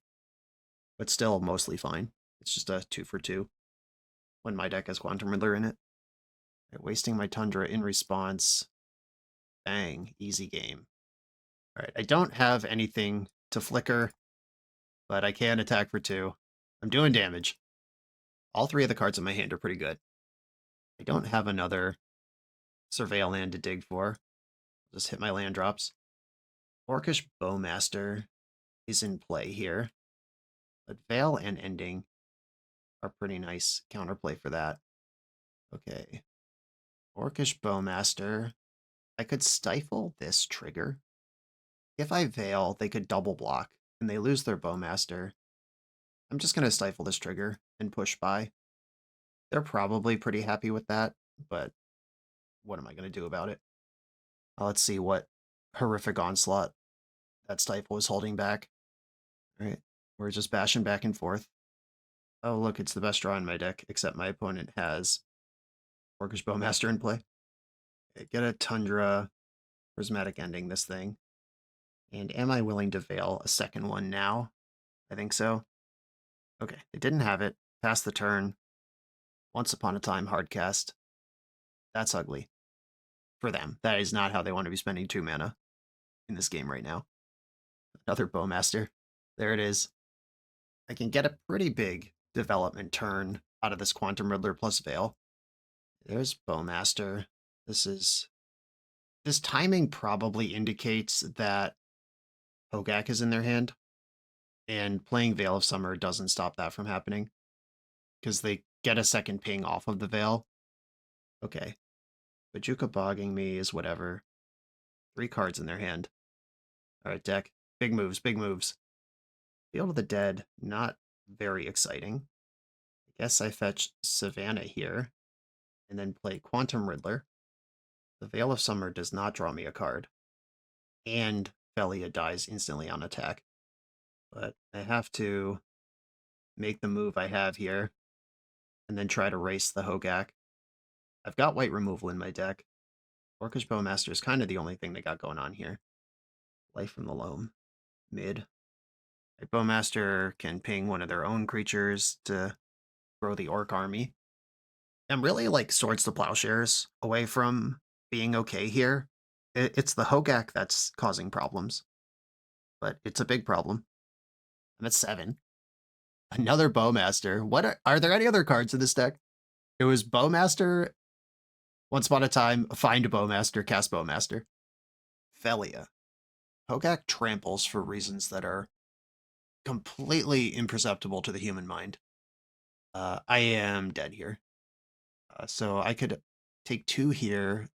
But still mostly fine. It's just a 2 for 2 when my deck has Quantum Riddler in it. Right, wasting my Tundra in response. Bang, easy game. Alright, I don't have anything to flicker, but I can attack for 2. I'm doing damage. All 3 of the cards in my hand are pretty good. I don't have another Surveil land to dig for. Just hit my land drops. Orcish Bowmaster is in play here, but Veil and Ending are pretty nice counterplay for that. Okay. Orcish Bowmaster. I could stifle this trigger. If I Veil, they could double block, and they lose their Bowmaster. I'm just going to stifle this trigger and push by. They're probably pretty happy with that, but what am I going to do about it? Let's see what horrific onslaught that Stifle is holding back. All right, we're just bashing back and forth. Oh, look, it's the best draw in my deck, except my opponent has Orcish Bowmaster in play. Okay, get a Tundra, Prismatic Ending this thing. And am I willing to Veil a second one now? I think so. Okay, they didn't have it. Pass the turn. Once upon a time, hard cast. That's ugly. For them. That is not how they want to be spending 2 mana in this game right now. Another Bowmaster. There it is. I can get a pretty big development turn out of this Quantum Riddler plus Veil. There's Bowmaster. This timing probably indicates that Hogak is in their hand, and playing Veil of Summer doesn't stop that from happening, because they get a second ping off of the Veil. Okay. Bajuka bogging me is whatever. 3 cards in their hand. Alright, deck. Big moves, big moves. Field of the Dead, not very exciting. I guess I fetch Savannah here, and then play Quantum Riddler. The Veil of Summer does not draw me a card. And Felia dies instantly on attack. But I have to make the move I have here, and then try to race the Hogak. I've got white removal in my deck. Orcish Bowmaster is kind of the only thing they got going on here. Life from the Loam. Mid. Bowmaster can ping one of their own creatures to grow the Orc army. I'm really like Swords to Plowshares away from being okay here. It's the Hogak that's causing problems. But it's a big problem. I'm at 7. Another Bowmaster. What are there any other cards in this deck? It was Bowmaster, Once Upon a Time, find Bowmaster, cast Bowmaster. Felia. Hogak tramples for reasons that are completely imperceptible to the human mind. I am dead here. So I could take 2 here.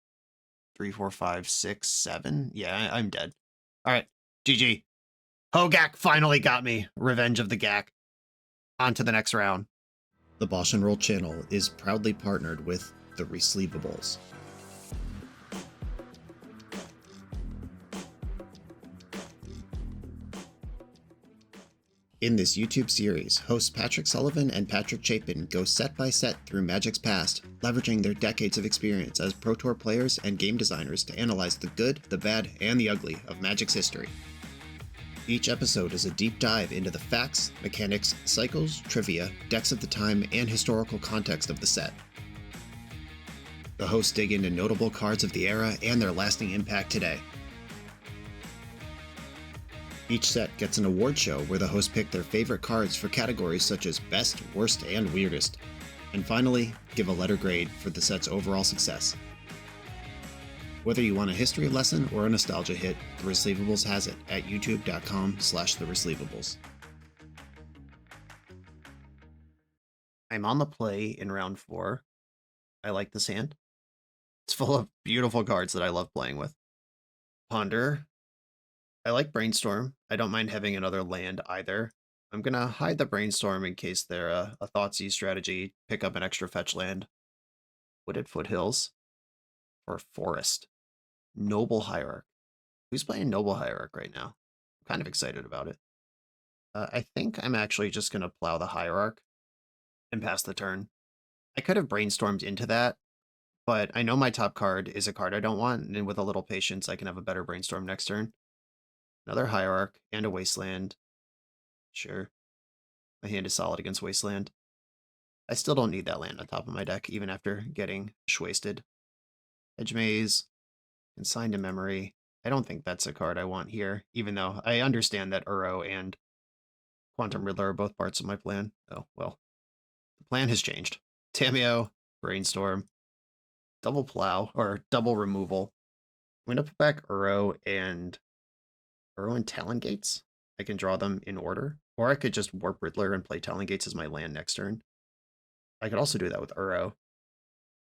3, 4, 5, 6, 7. Yeah, I'm dead. All right, GG. Hogak finally got me. Revenge of the Gak. On to the next round. The BoshNRoll channel is proudly partnered with the Resleevables. In this YouTube series, hosts Patrick Sullivan and Patrick Chapin go set by set through Magic's past, leveraging their decades of experience as Pro Tour players and game designers to analyze the good, the bad, and the ugly of Magic's history. Each episode is a deep dive into the facts, mechanics, cycles, trivia, decks of the time, and historical context of the set. The hosts dig into notable cards of the era and their lasting impact today. Each set gets an award show where the hosts pick their favorite cards for categories such as Best, Worst, and Weirdest. And finally, give a letter grade for the set's overall success. Whether you want a history lesson or a nostalgia hit, The Resleevables has it at youtube.com/TheResleevables. I'm on the play in round 4. I like this hand. It's full of beautiful cards that I love playing with. Ponder. I like Brainstorm. I don't mind having another land either. I'm going to hide the Brainstorm in case they're a Thoughtseize strategy, pick up an extra fetch land. Wooded Foothills or Forest. Noble Hierarch. Who's playing Noble Hierarch right now? I'm kind of excited about it. I think I'm actually just going to plow the Hierarch and pass the turn. I could have brainstormed into that, but I know my top card is a card I don't want, and with a little patience, I can have a better brainstorm next turn. Another Hierarch and a Wasteland. Sure. My hand is solid against Wasteland. I still don't need that land on top of my deck, even after getting wasted. Edge Maze. Consigned to Memory. I don't think that's a card I want here, even though I understand that Uro and Quantum Riddler are both parts of my plan. Oh, well. The plan has changed. Tamiyo, Brainstorm, double plow, or double removal. I'm going to put back Uro and Talon Gates. I can draw them in order. Or I could just warp Riddler and play Talon Gates as my land next turn. I could also do that with Uro.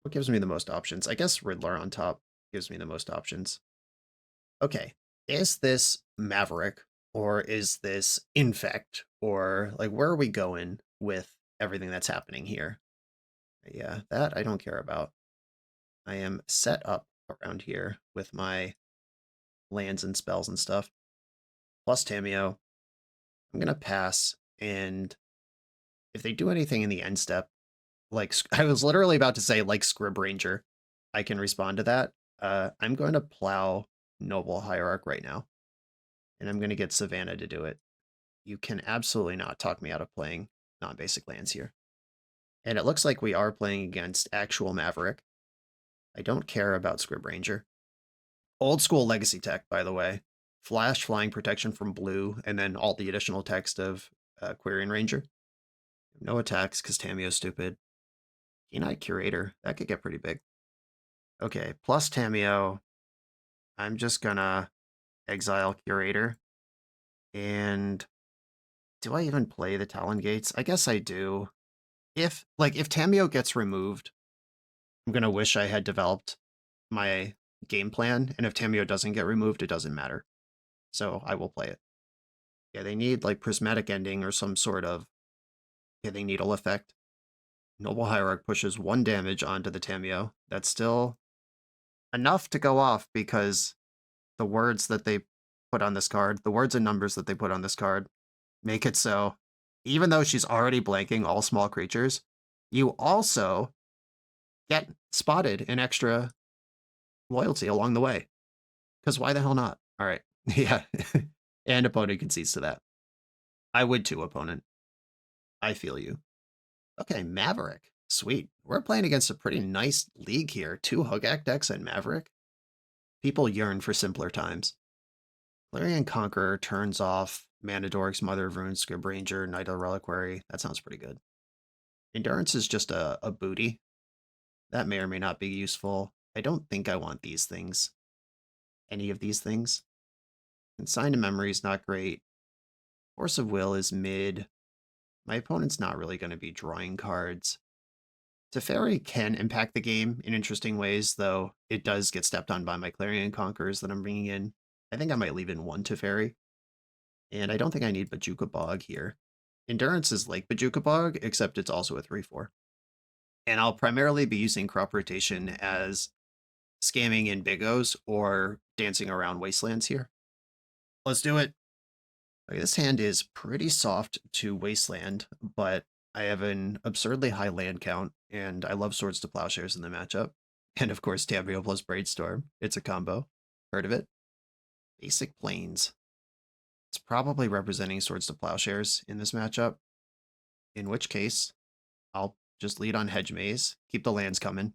What gives me the most options? I guess Riddler on top gives me the most options. Okay, is this Maverick or is this Infect, or like where are we going with everything that's happening here? Yeah, that I don't care about. I am set up around here with my lands and spells and stuff. Plus Tamiyo. I'm going to pass, and if they do anything in the end step, like I was literally about to say like Scrib Ranger, I can respond to that. I'm going to plow Noble Hierarch right now, and I'm going to get Savannah to do it. You can absolutely not talk me out of playing non-basic lands here. And it looks like we are playing against actual Maverick. I don't care about Scrib Ranger. Old school legacy tech, by the way. Flash, flying protection from blue, and then all the additional text of Quarian Ranger. No attacks, because Tamiyo's stupid. Keen-Eyed Curator, that could get pretty big. Okay, plus Tamiyo, I'm just gonna exile Curator. And do I even play the Talon Gates? I guess I do. If Tamiyo gets removed, I'm gonna wish I had developed my game plan, and if Tamiyo doesn't get removed, it doesn't matter. So I will play it. Yeah, they need like Prismatic Ending or some sort of hitting needle effect. Noble Hierarch pushes 1 damage onto the Tamiyo. That's still enough to go off because the words that they put on this card, the words and numbers that they put on this card, make it so even though she's already blanking all small creatures, you also get spotted an extra loyalty along the way. Because why the hell not? All right. Yeah. And opponent concedes to that. I would too, opponent. I feel you. Okay, Maverick. Sweet. We're playing against a pretty nice league here. 2 Hogak decks and Maverick. People yearn for simpler times. Clarion Conqueror turns off Manadorix, Mother of Runes, Scrib Ranger, Knight of the Reliquary. That sounds pretty good. Endurance is just a booty. That may or may not be useful. I don't think I want these things. Any of these things. Consigned to Memory is not great. Force of Will is mid. My opponent's not really going to be drawing cards. Teferi can impact the game in interesting ways, though it does get stepped on by my Clarion Conquerors that I'm bringing in. I think I might leave in 1 Teferi. And I don't think I need Bajuka Bog here. Endurance is like Bajuka Bog, except it's also a 3/4. And I'll primarily be using crop rotation as scamming in Big O's or dancing around Wastelands here. Let's do it. Okay, this hand is pretty soft to Wasteland, but I have an absurdly high land count, and I love Swords to Plowshares in the matchup. And of course, Tamrio plus Braidstorm. It's a combo. Heard of it? Basic Plains. It's probably representing Swords to Plowshares in this matchup, in which case, I'll just lead on Hedge Maze, keep the lands coming.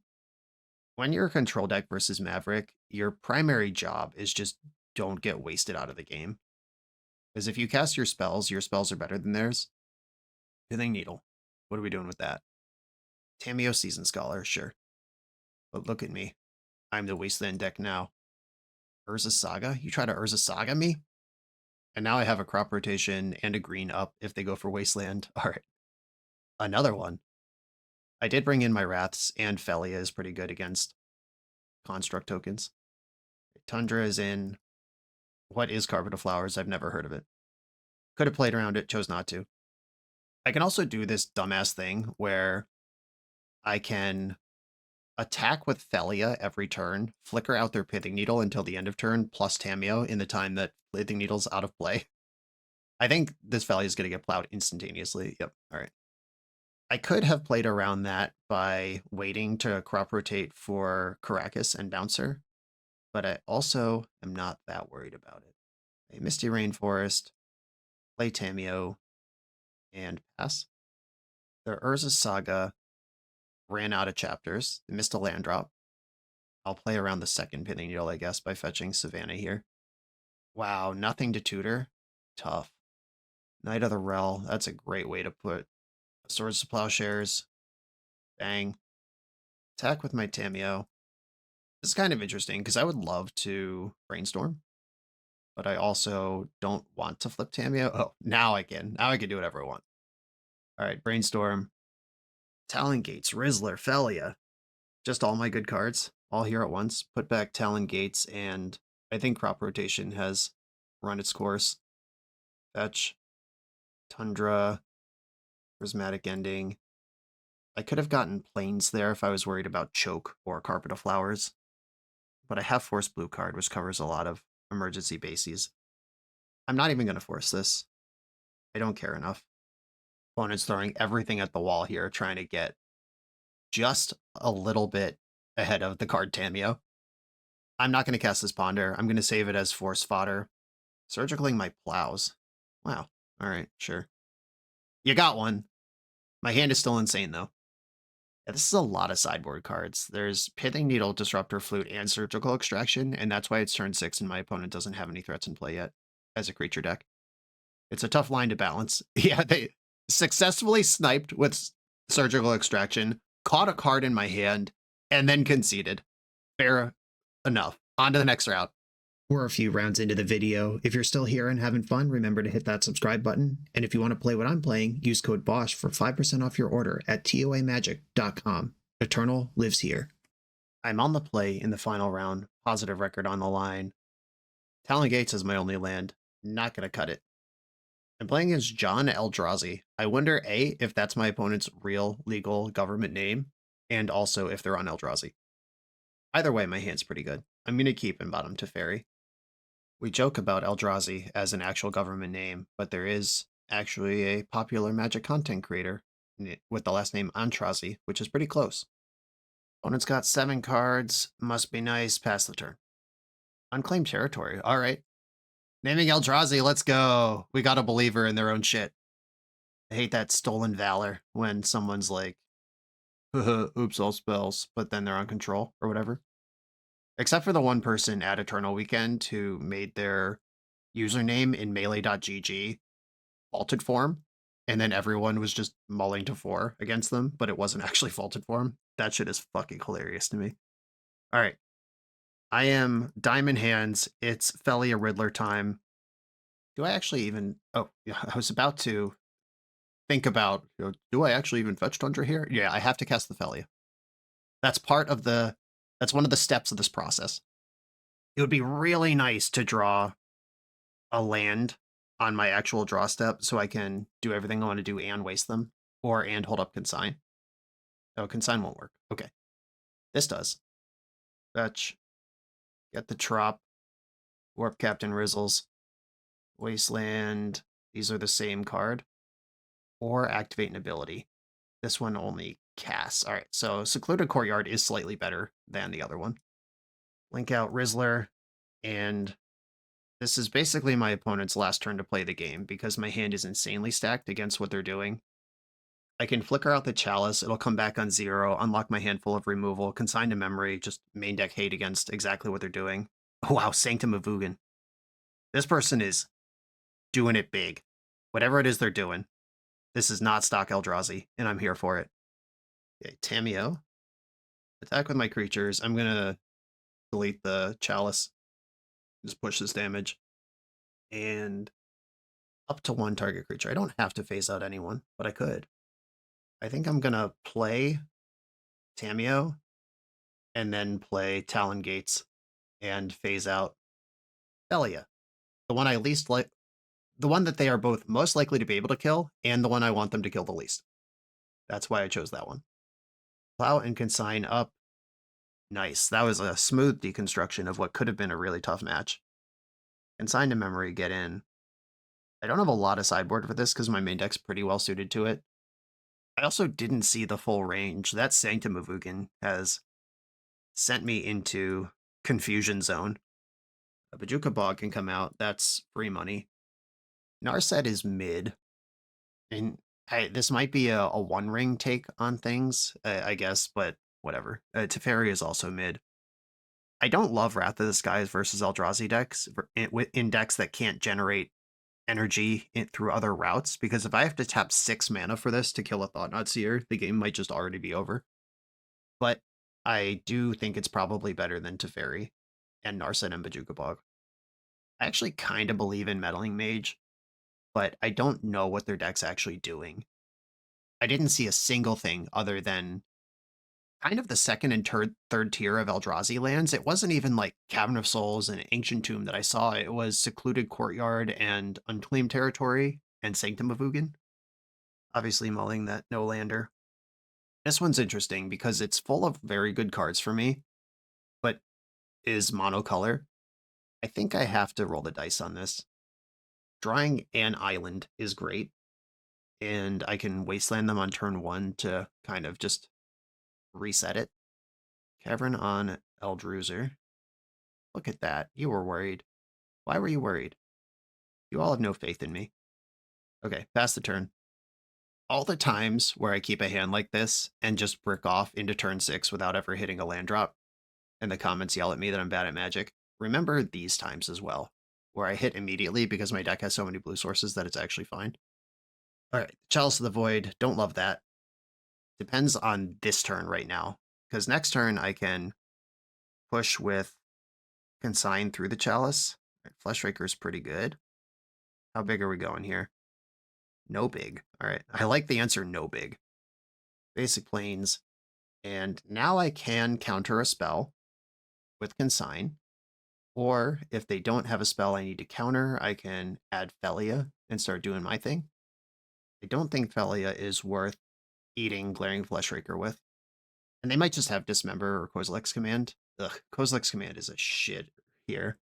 When you're a control deck versus Maverick, your primary job is just don't get wasted out of the game. Because if you cast your spells are better than theirs. Pithing Needle. What are we doing with that? Tameo Season Scholar, sure. But look at me. I'm the Wasteland deck now. Urza Saga? You try to Urza Saga me? And now I have a crop rotation and a green up if they go for Wasteland. Alright. Another one. I did bring in my Wraths, and Felia is pretty good against construct tokens. Tundra is in. What is Carpet of Flowers? I've never heard of it. Could have played around it, chose not to. I can also do this dumbass thing where I can attack with Felia every turn, flicker out their Pithing Needle until the end of turn, plus Tameo in the time that Pithing Needle's out of play. I think this Felia is going to get plowed instantaneously. Yep, alright. I could have played around that by waiting to crop rotate for Caracas and Bouncer, but I also am not that worried about it. A Misty Rainforest, play Tameo, and pass. The Urza Saga ran out of chapters. They missed a land drop. I'll play around the second Pithing Needle, I guess, by fetching Savannah here. Wow, nothing to tutor? Tough. Knight of the Rel, that's a great way to put Swords to Plowshares. Bang. Attack with my Tameo. This is kind of interesting, because I would love to Brainstorm, but I also don't want to flip Tameo. Oh, now I can. Now I can do whatever I want. Alright, Brainstorm. Talon Gates, Riddler, Felia. Just all my good cards, all here at once. Put back Talon Gates, and I think crop rotation has run its course. Fetch. Tundra. Prismatic Ending. I could have gotten Plains there if I was worried about Choke or Carpet of Flowers, but I have Force Blue card, which covers a lot of emergency bases. I'm not even going to force this. I don't care enough. Opponent's throwing everything at the wall here, trying to get just a little bit ahead of the card Tameo. I'm not going to cast this Ponder. I'm going to save it as Force Fodder. Surgicaling my Plows. Wow. Alright, sure. You got one. My hand is still insane, though. Yeah, this is a lot of sideboard cards. There's Pithing Needle, Disruptor, Flute, and Surgical Extraction, and that's why it's turn 6 and my opponent doesn't have any threats in play yet as a creature deck. It's a tough line to balance. Yeah, they successfully sniped with Surgical Extraction, caught a card in my hand, and then conceded. Fair enough. On to the next round. We're a few rounds into the video. If you're still here and having fun, remember to hit that subscribe button. And if you want to play what I'm playing, use code BOSH for 5% off your order at toamagic.com. Eternal lives here. I'm on the play in the final round. Positive record on the line. Talon Gates is my only land. Not going to cut it. I'm playing against John Eldrazi. I wonder, A, if that's my opponent's real legal government name, and also if they're on Eldrazi. Either way, my hand's pretty good. I'm going to keep in bottom to fairy. We joke about Eldrazi as an actual government name, but there is actually a popular Magic content creator with the last name Antrazi, which is pretty close. Opponent's got 7 cards. Must be nice. Pass the turn. Unclaimed territory. All right. Naming Eldrazi, let's go. We got a believer in their own shit. I hate that stolen valor when someone's like, oops, all spells, but then they're on control or whatever. Except for the one person at Eternal Weekend who made their username in melee.gg faulted form, and then everyone was just mulling to 4 against them, but it wasn't actually faulted form. That shit is fucking hilarious to me. All right. I am Diamond Hands. It's Felia Riddler time. Do I actually even... Oh, yeah, I was about to think about, do I actually even fetch Tundra here? Yeah, I have to cast the Felia. That's part of the... That's one of the steps of this process. It would be really nice to draw a land on my actual draw step so I can do everything I want to do and waste them, or and hold up consign. Oh, consign won't work. Okay. This does. Fetch. Get the Trop. Warp Captain Rizzles. Wasteland. These are the same card. Or activate an ability. This one only casts. All right, so Secluded Courtyard is slightly better than the other one. Link out Rizzler, and this is basically my opponent's last turn to play the game because my hand is insanely stacked against what they're doing. I can flicker out the Chalice, it'll come back on 0, unlock my hand full of removal, consign to memory, just main deck hate against exactly what they're doing. Oh, wow, Sanctum of Ugin. This person is doing it big. Whatever it is they're doing. This is not stock Eldrazi, and I'm here for it. Okay, Tameo. Attack with my creatures. I'm going to delete the Chalice. Just push this damage. And up to 1 target creature. I don't have to phase out anyone, but I could. I think I'm going to play Tameo and then play Talon Gates and phase out Belia. The one I least like, the one that they are both most likely to be able to kill and the one I want them to kill the least. That's why I chose that one. Plow and consign up. Nice. That was a smooth deconstruction of what could have been a really tough match. Consign to memory, get in. I don't have a lot of sideboard for this because my main deck's pretty well suited to it. I also didn't see the full range. That Sanctum of Ugin has sent me into confusion zone. A Bajuka Bog can come out. That's free money. Narset is mid. And this might be a one ring take on things, I guess, but whatever. Teferi is also mid. I don't love Wrath of the Skies versus Eldrazi decks in decks that can't generate energy through other routes, because if I have to tap 6 mana for this to kill a Thought-Knot Seer, the game might just already be over. But I do think it's probably better than Teferi and Narset and Bajuka Bog. I actually kind of believe in Meddling Mage, but I don't know what their deck's actually doing. I didn't see a single thing other than kind of the second and third tier of Eldrazi lands. It wasn't even like Cavern of Souls and Ancient Tomb that I saw. It was Secluded Courtyard and Unclaimed Territory and Sanctum of Ugin. Obviously mulling that no-lander. This one's interesting because it's full of very good cards for me, but is monocolor. I think I have to roll the dice on this. Drawing an island is great, and I can wasteland them on turn 1 to kind of just reset it. Cavern on Eldruzer. Look at that. You were worried. Why were you worried? You all have no faith in me. Okay, pass the turn. All the times where I keep a hand like this and just brick off into turn 6 without ever hitting a land drop, and the comments yell at me that I'm bad at Magic, remember these times as well, where I hit immediately because my deck has so many blue sources that it's actually fine. Alright, Chalice of the Void. Don't love that. Depends on this turn right now, because next turn I can push with Consign through the Chalice. Fleshraker is pretty good. How big are we going here? No big. All right. I like the answer no big. Basic Plains. And now I can counter a spell with Consign. Or if they don't have a spell I need to counter, I can add Felia and start doing my thing. I don't think Felia is worth eating Glaring Fleshraker with. And they might just have Dismember or Kozilek's Command. Ugh, Kozilek's Command is a shit here.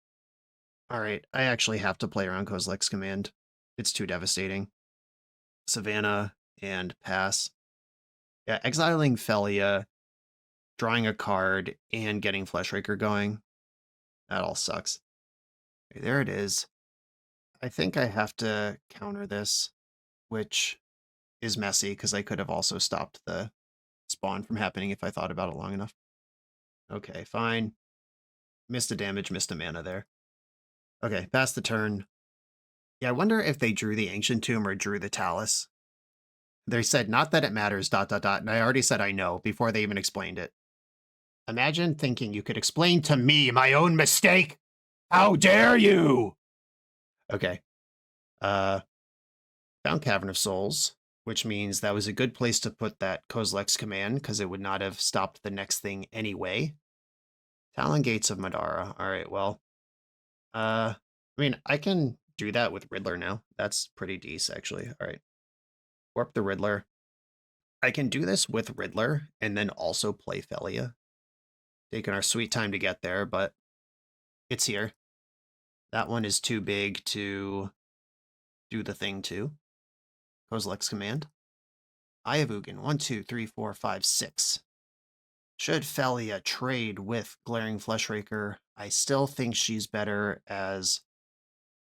Alright, I actually have to play around Kozilek's Command. It's too devastating. Savannah and pass. Yeah, exiling Felia, drawing a card, and getting Fleshraker going. That all sucks. Okay, there it is. I think I have to counter this, which is messy because I could have also stopped the spawn from happening if I thought about it long enough. Okay, fine. Missed a damage, missed a mana there. Okay, pass the turn. Yeah, I wonder if they drew the Ancient Tomb or drew the Talus. They said, not that it matters, ... and I already said I know before they even explained it. Imagine thinking you could explain to me my own mistake! How dare you! Okay. Found Cavern of Souls, which means that was a good place to put that Kozilek's Command, because it would not have stopped the next thing anyway. Talon Gates of Madara. Alright, well. I mean, I can do that with Riddler now. That's pretty decent, actually. All right. Warp the Riddler. I can do this with Riddler and then also play Felia. Taking our sweet time to get there, but it's here. That one is too big to do the thing too. Kozilek's command. I have Ugin. 1, 2, 3, 4, 5, 6. Should Felia trade with Glaring Fleshraker, I still think she's better as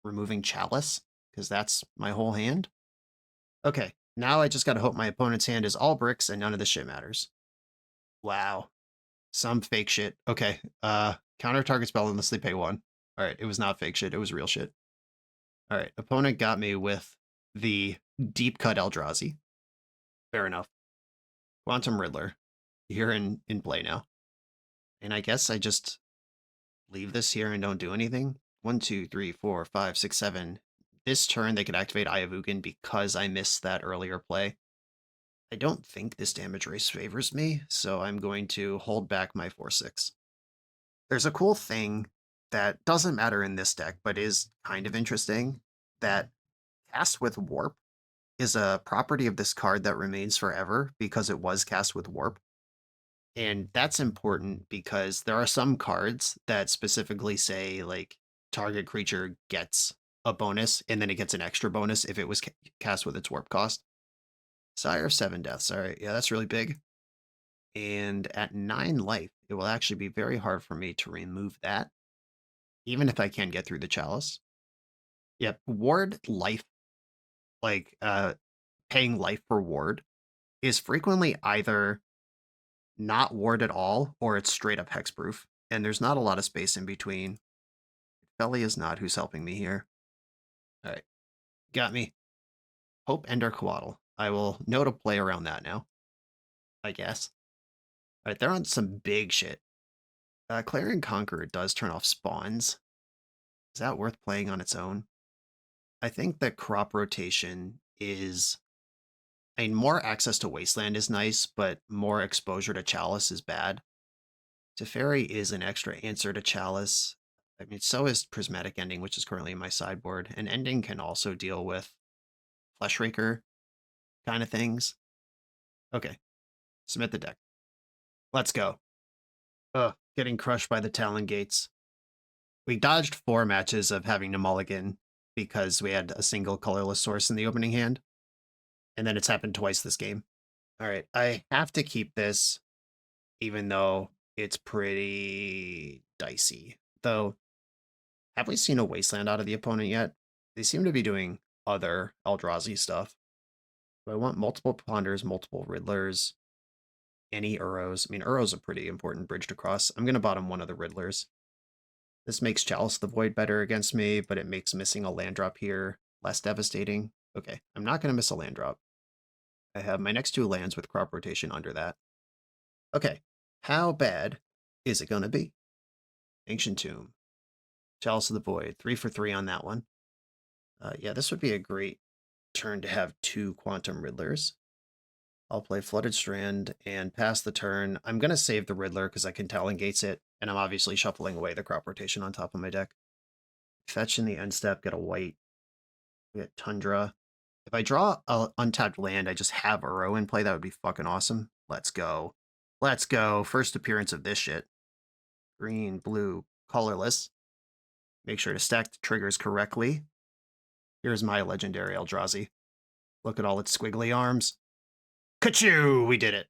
removing Chalice, because that's my whole hand. Okay, now I just gotta hope my opponent's hand is all bricks and none of this shit matters. Wow. Some fake shit. Okay, counter target spell unless they pay 1. Alright, it was not fake shit, it was real shit. Alright, opponent got me with the deep cut Eldrazi. Fair enough. Quantum Riddler. You're in play now. And I guess I just leave this here and don't do anything. 1, 2, 3, 4, 5, 6, 7. This turn they could activate Eye of Ugin because I missed that earlier play. I don't think this damage race favors me, so I'm going to hold back my 4/6. There's a cool thing that doesn't matter in this deck, but is kind of interesting, that Cast with Warp is a property of this card that remains forever because it was cast with Warp. And that's important because there are some cards that specifically say, like, target creature gets a bonus, and then it gets an extra bonus if it was cast with its warp cost. Sire of 7 deaths. All right, yeah, that's really big. And at 9 life, it will actually be very hard for me to remove that, even if I can get through the Chalice. Yep, ward life, like, paying life for ward, is frequently either not ward at all, or it's straight up hexproof, and there's not a lot of space in between. Felly is not who's helping me here. All right, got me. Hope Ender Coatl. I will know to play around that now, I guess. All right, they're on some big shit. Clarion Conqueror does turn off spawns. Is that worth playing on its own? I think that crop rotation is... I mean, more access to Wasteland is nice, but more exposure to Chalice is bad. Teferi is an extra answer to Chalice. I mean, so is Prismatic Ending, which is currently in my sideboard. And Ending can also deal with Fleshraker kind of things. Okay, submit the deck. Let's go. Ugh, getting crushed by the Talon Gates. We dodged 4 matches of having to mulligan because we had a single colorless source in the opening hand. And then it's happened twice this game. All right, I have to keep this, even though it's pretty dicey. Though, have we seen a Wasteland out of the opponent yet? They seem to be doing other Eldrazi stuff. Do I want multiple Ponders, multiple Riddlers, any Uros? I mean, Uro's a pretty important bridge to cross. I'm going to bottom one of the Riddlers. This makes Chalice the Void better against me, but it makes missing a land drop here less devastating. Okay, I'm not going to miss a land drop. I have my next 2 lands with crop rotation under that. Okay, how bad is it going to be? Ancient Tomb. Chalice of the Void. 3 for 3 on that one. Yeah, this would be a great turn to have 2 Quantum Riddlers. I'll play Flooded Strand and pass the turn. I'm going to save the Riddler because I can Talon Gates it, and I'm obviously shuffling away the crop rotation on top of my deck. Fetch in the end step, get a white. We get Tundra. If I draw an untapped land, I just have Uro in play. That would be fucking awesome. Let's go. Let's go. First appearance of this shit. Green, blue, colorless. Make sure to stack the triggers correctly. Here's my legendary Eldrazi. Look at all its squiggly arms. Ka-choo! We did it.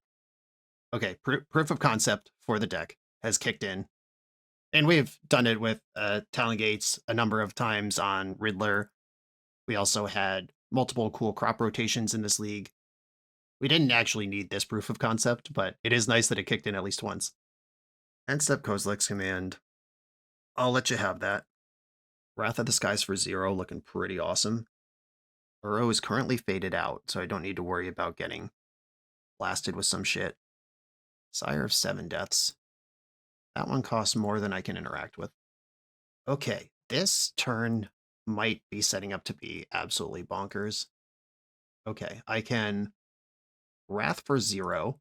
Okay, proof of concept for the deck has kicked in. And we've done it with Talon Gates a number of times on Riddler. We also had multiple cool crop rotations in this league. We didn't actually need this proof of concept, but it is nice that it kicked in at least once. End step Kozilek's command. I'll let you have that. Wrath of the Skies for 0, looking pretty awesome. Uro is currently faded out, so I don't need to worry about getting blasted with some shit. Sire of 7 deaths. That one costs more than I can interact with. Okay, this turn might be setting up to be absolutely bonkers. Okay, I can Wrath for 0,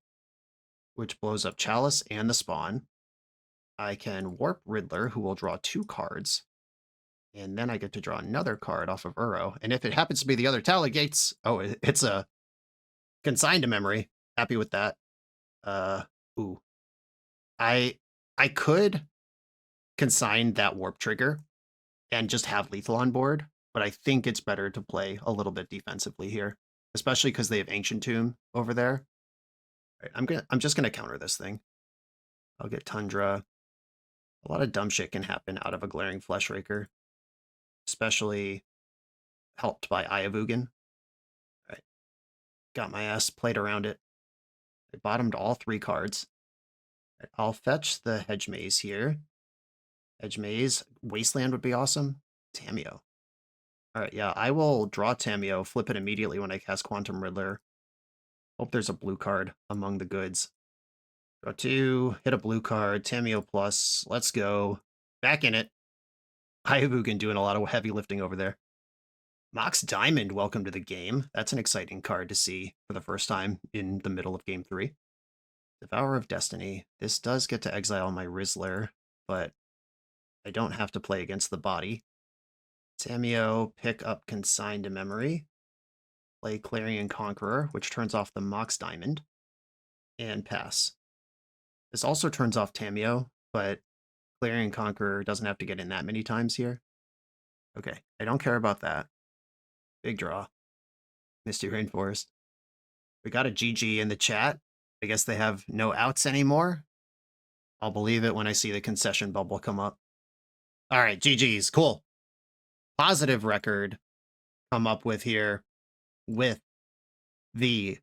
which blows up Chalice and the spawn. I can Warp Riddler, who will draw 2 cards. And then I get to draw another card off of Uro. And if it happens to be the other Talon Gates, oh, it's a consigned to memory. Happy with that. Ooh. I could consign that warp trigger and just have lethal on board, but I think it's better to play a little bit defensively here, especially because they have Ancient Tomb over there. All right, I'm just gonna counter this thing. I'll get Tundra. A lot of dumb shit can happen out of a Glaring Fleshraker, especially helped by Eye of Ugin. All right, got my ass played around it. I bottomed all 3 cards. All right, I'll fetch the Hedge Maze here. Hedge Maze, Wasteland would be awesome. Tameo. All right, yeah, I will draw Tameo, flip it immediately when I cast Quantum Riddler. Hope there's a blue card among the goods. Draw 2, hit a blue card, Tameo plus, let's go. Back in it. Hayabugan doing a lot of heavy lifting over there. Mox Diamond, welcome to the game. That's an exciting card to see for the first time in the middle of Game 3. Devourer of Destiny. This does get to exile my Riddler, but I don't have to play against the body. Tameo, pick up Consigned to Memory. Play Clarion Conqueror, which turns off the Mox Diamond. And pass. This also turns off Tameo, but Clarion Conqueror doesn't have to get in that many times here. Okay, I don't care about that. Big draw. Misty Rainforest. We got a GG in the chat. I guess they have no outs anymore. I'll believe it when I see the concession bubble come up. All right, GG's. Cool. Positive record come up with here with the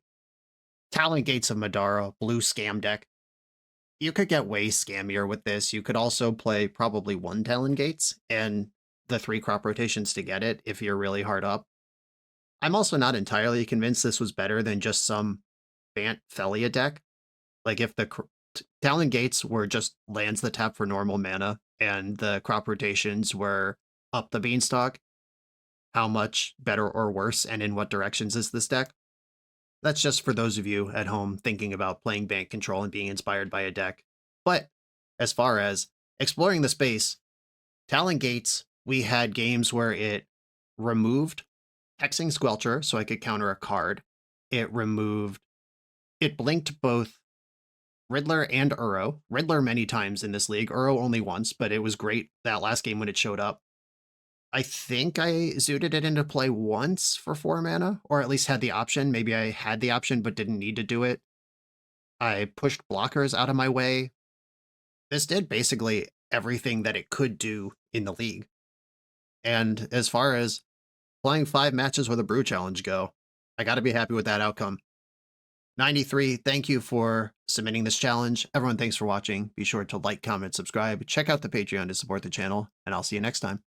Talon Gates of Madara blue scam deck. You could get way scammier with this. You could also play probably 1 Talon Gates and the 3 crop rotations to get it if you're really hard up. I'm also not entirely convinced this was better than just some Bant Felia deck. Like if the Talon Gates were just lands that tap for normal mana and the crop rotations were up the beanstalk, how much better or worse and in what directions is this deck? That's just for those of you at home thinking about playing Bant control and being inspired by a deck. But as far as exploring the space, Talon Gates, we had games where it removed Hexing Squelcher so I could counter a card. It blinked both Riddler and Uro. Riddler many times in this league, Uro only once, but it was great that last game when it showed up. I think I zooted it into play once for 4 mana, or at least had the option. Maybe I had the option but didn't need to do it. I pushed blockers out of my way. This did basically everything that it could do in the league. And as far as playing 5 matches with a Brew Challenge go, I got to be happy with that outcome. 93, thank you for submitting this challenge. Everyone, thanks for watching. Be sure to like, comment, subscribe. Check out the Patreon to support the channel, and I'll see you next time.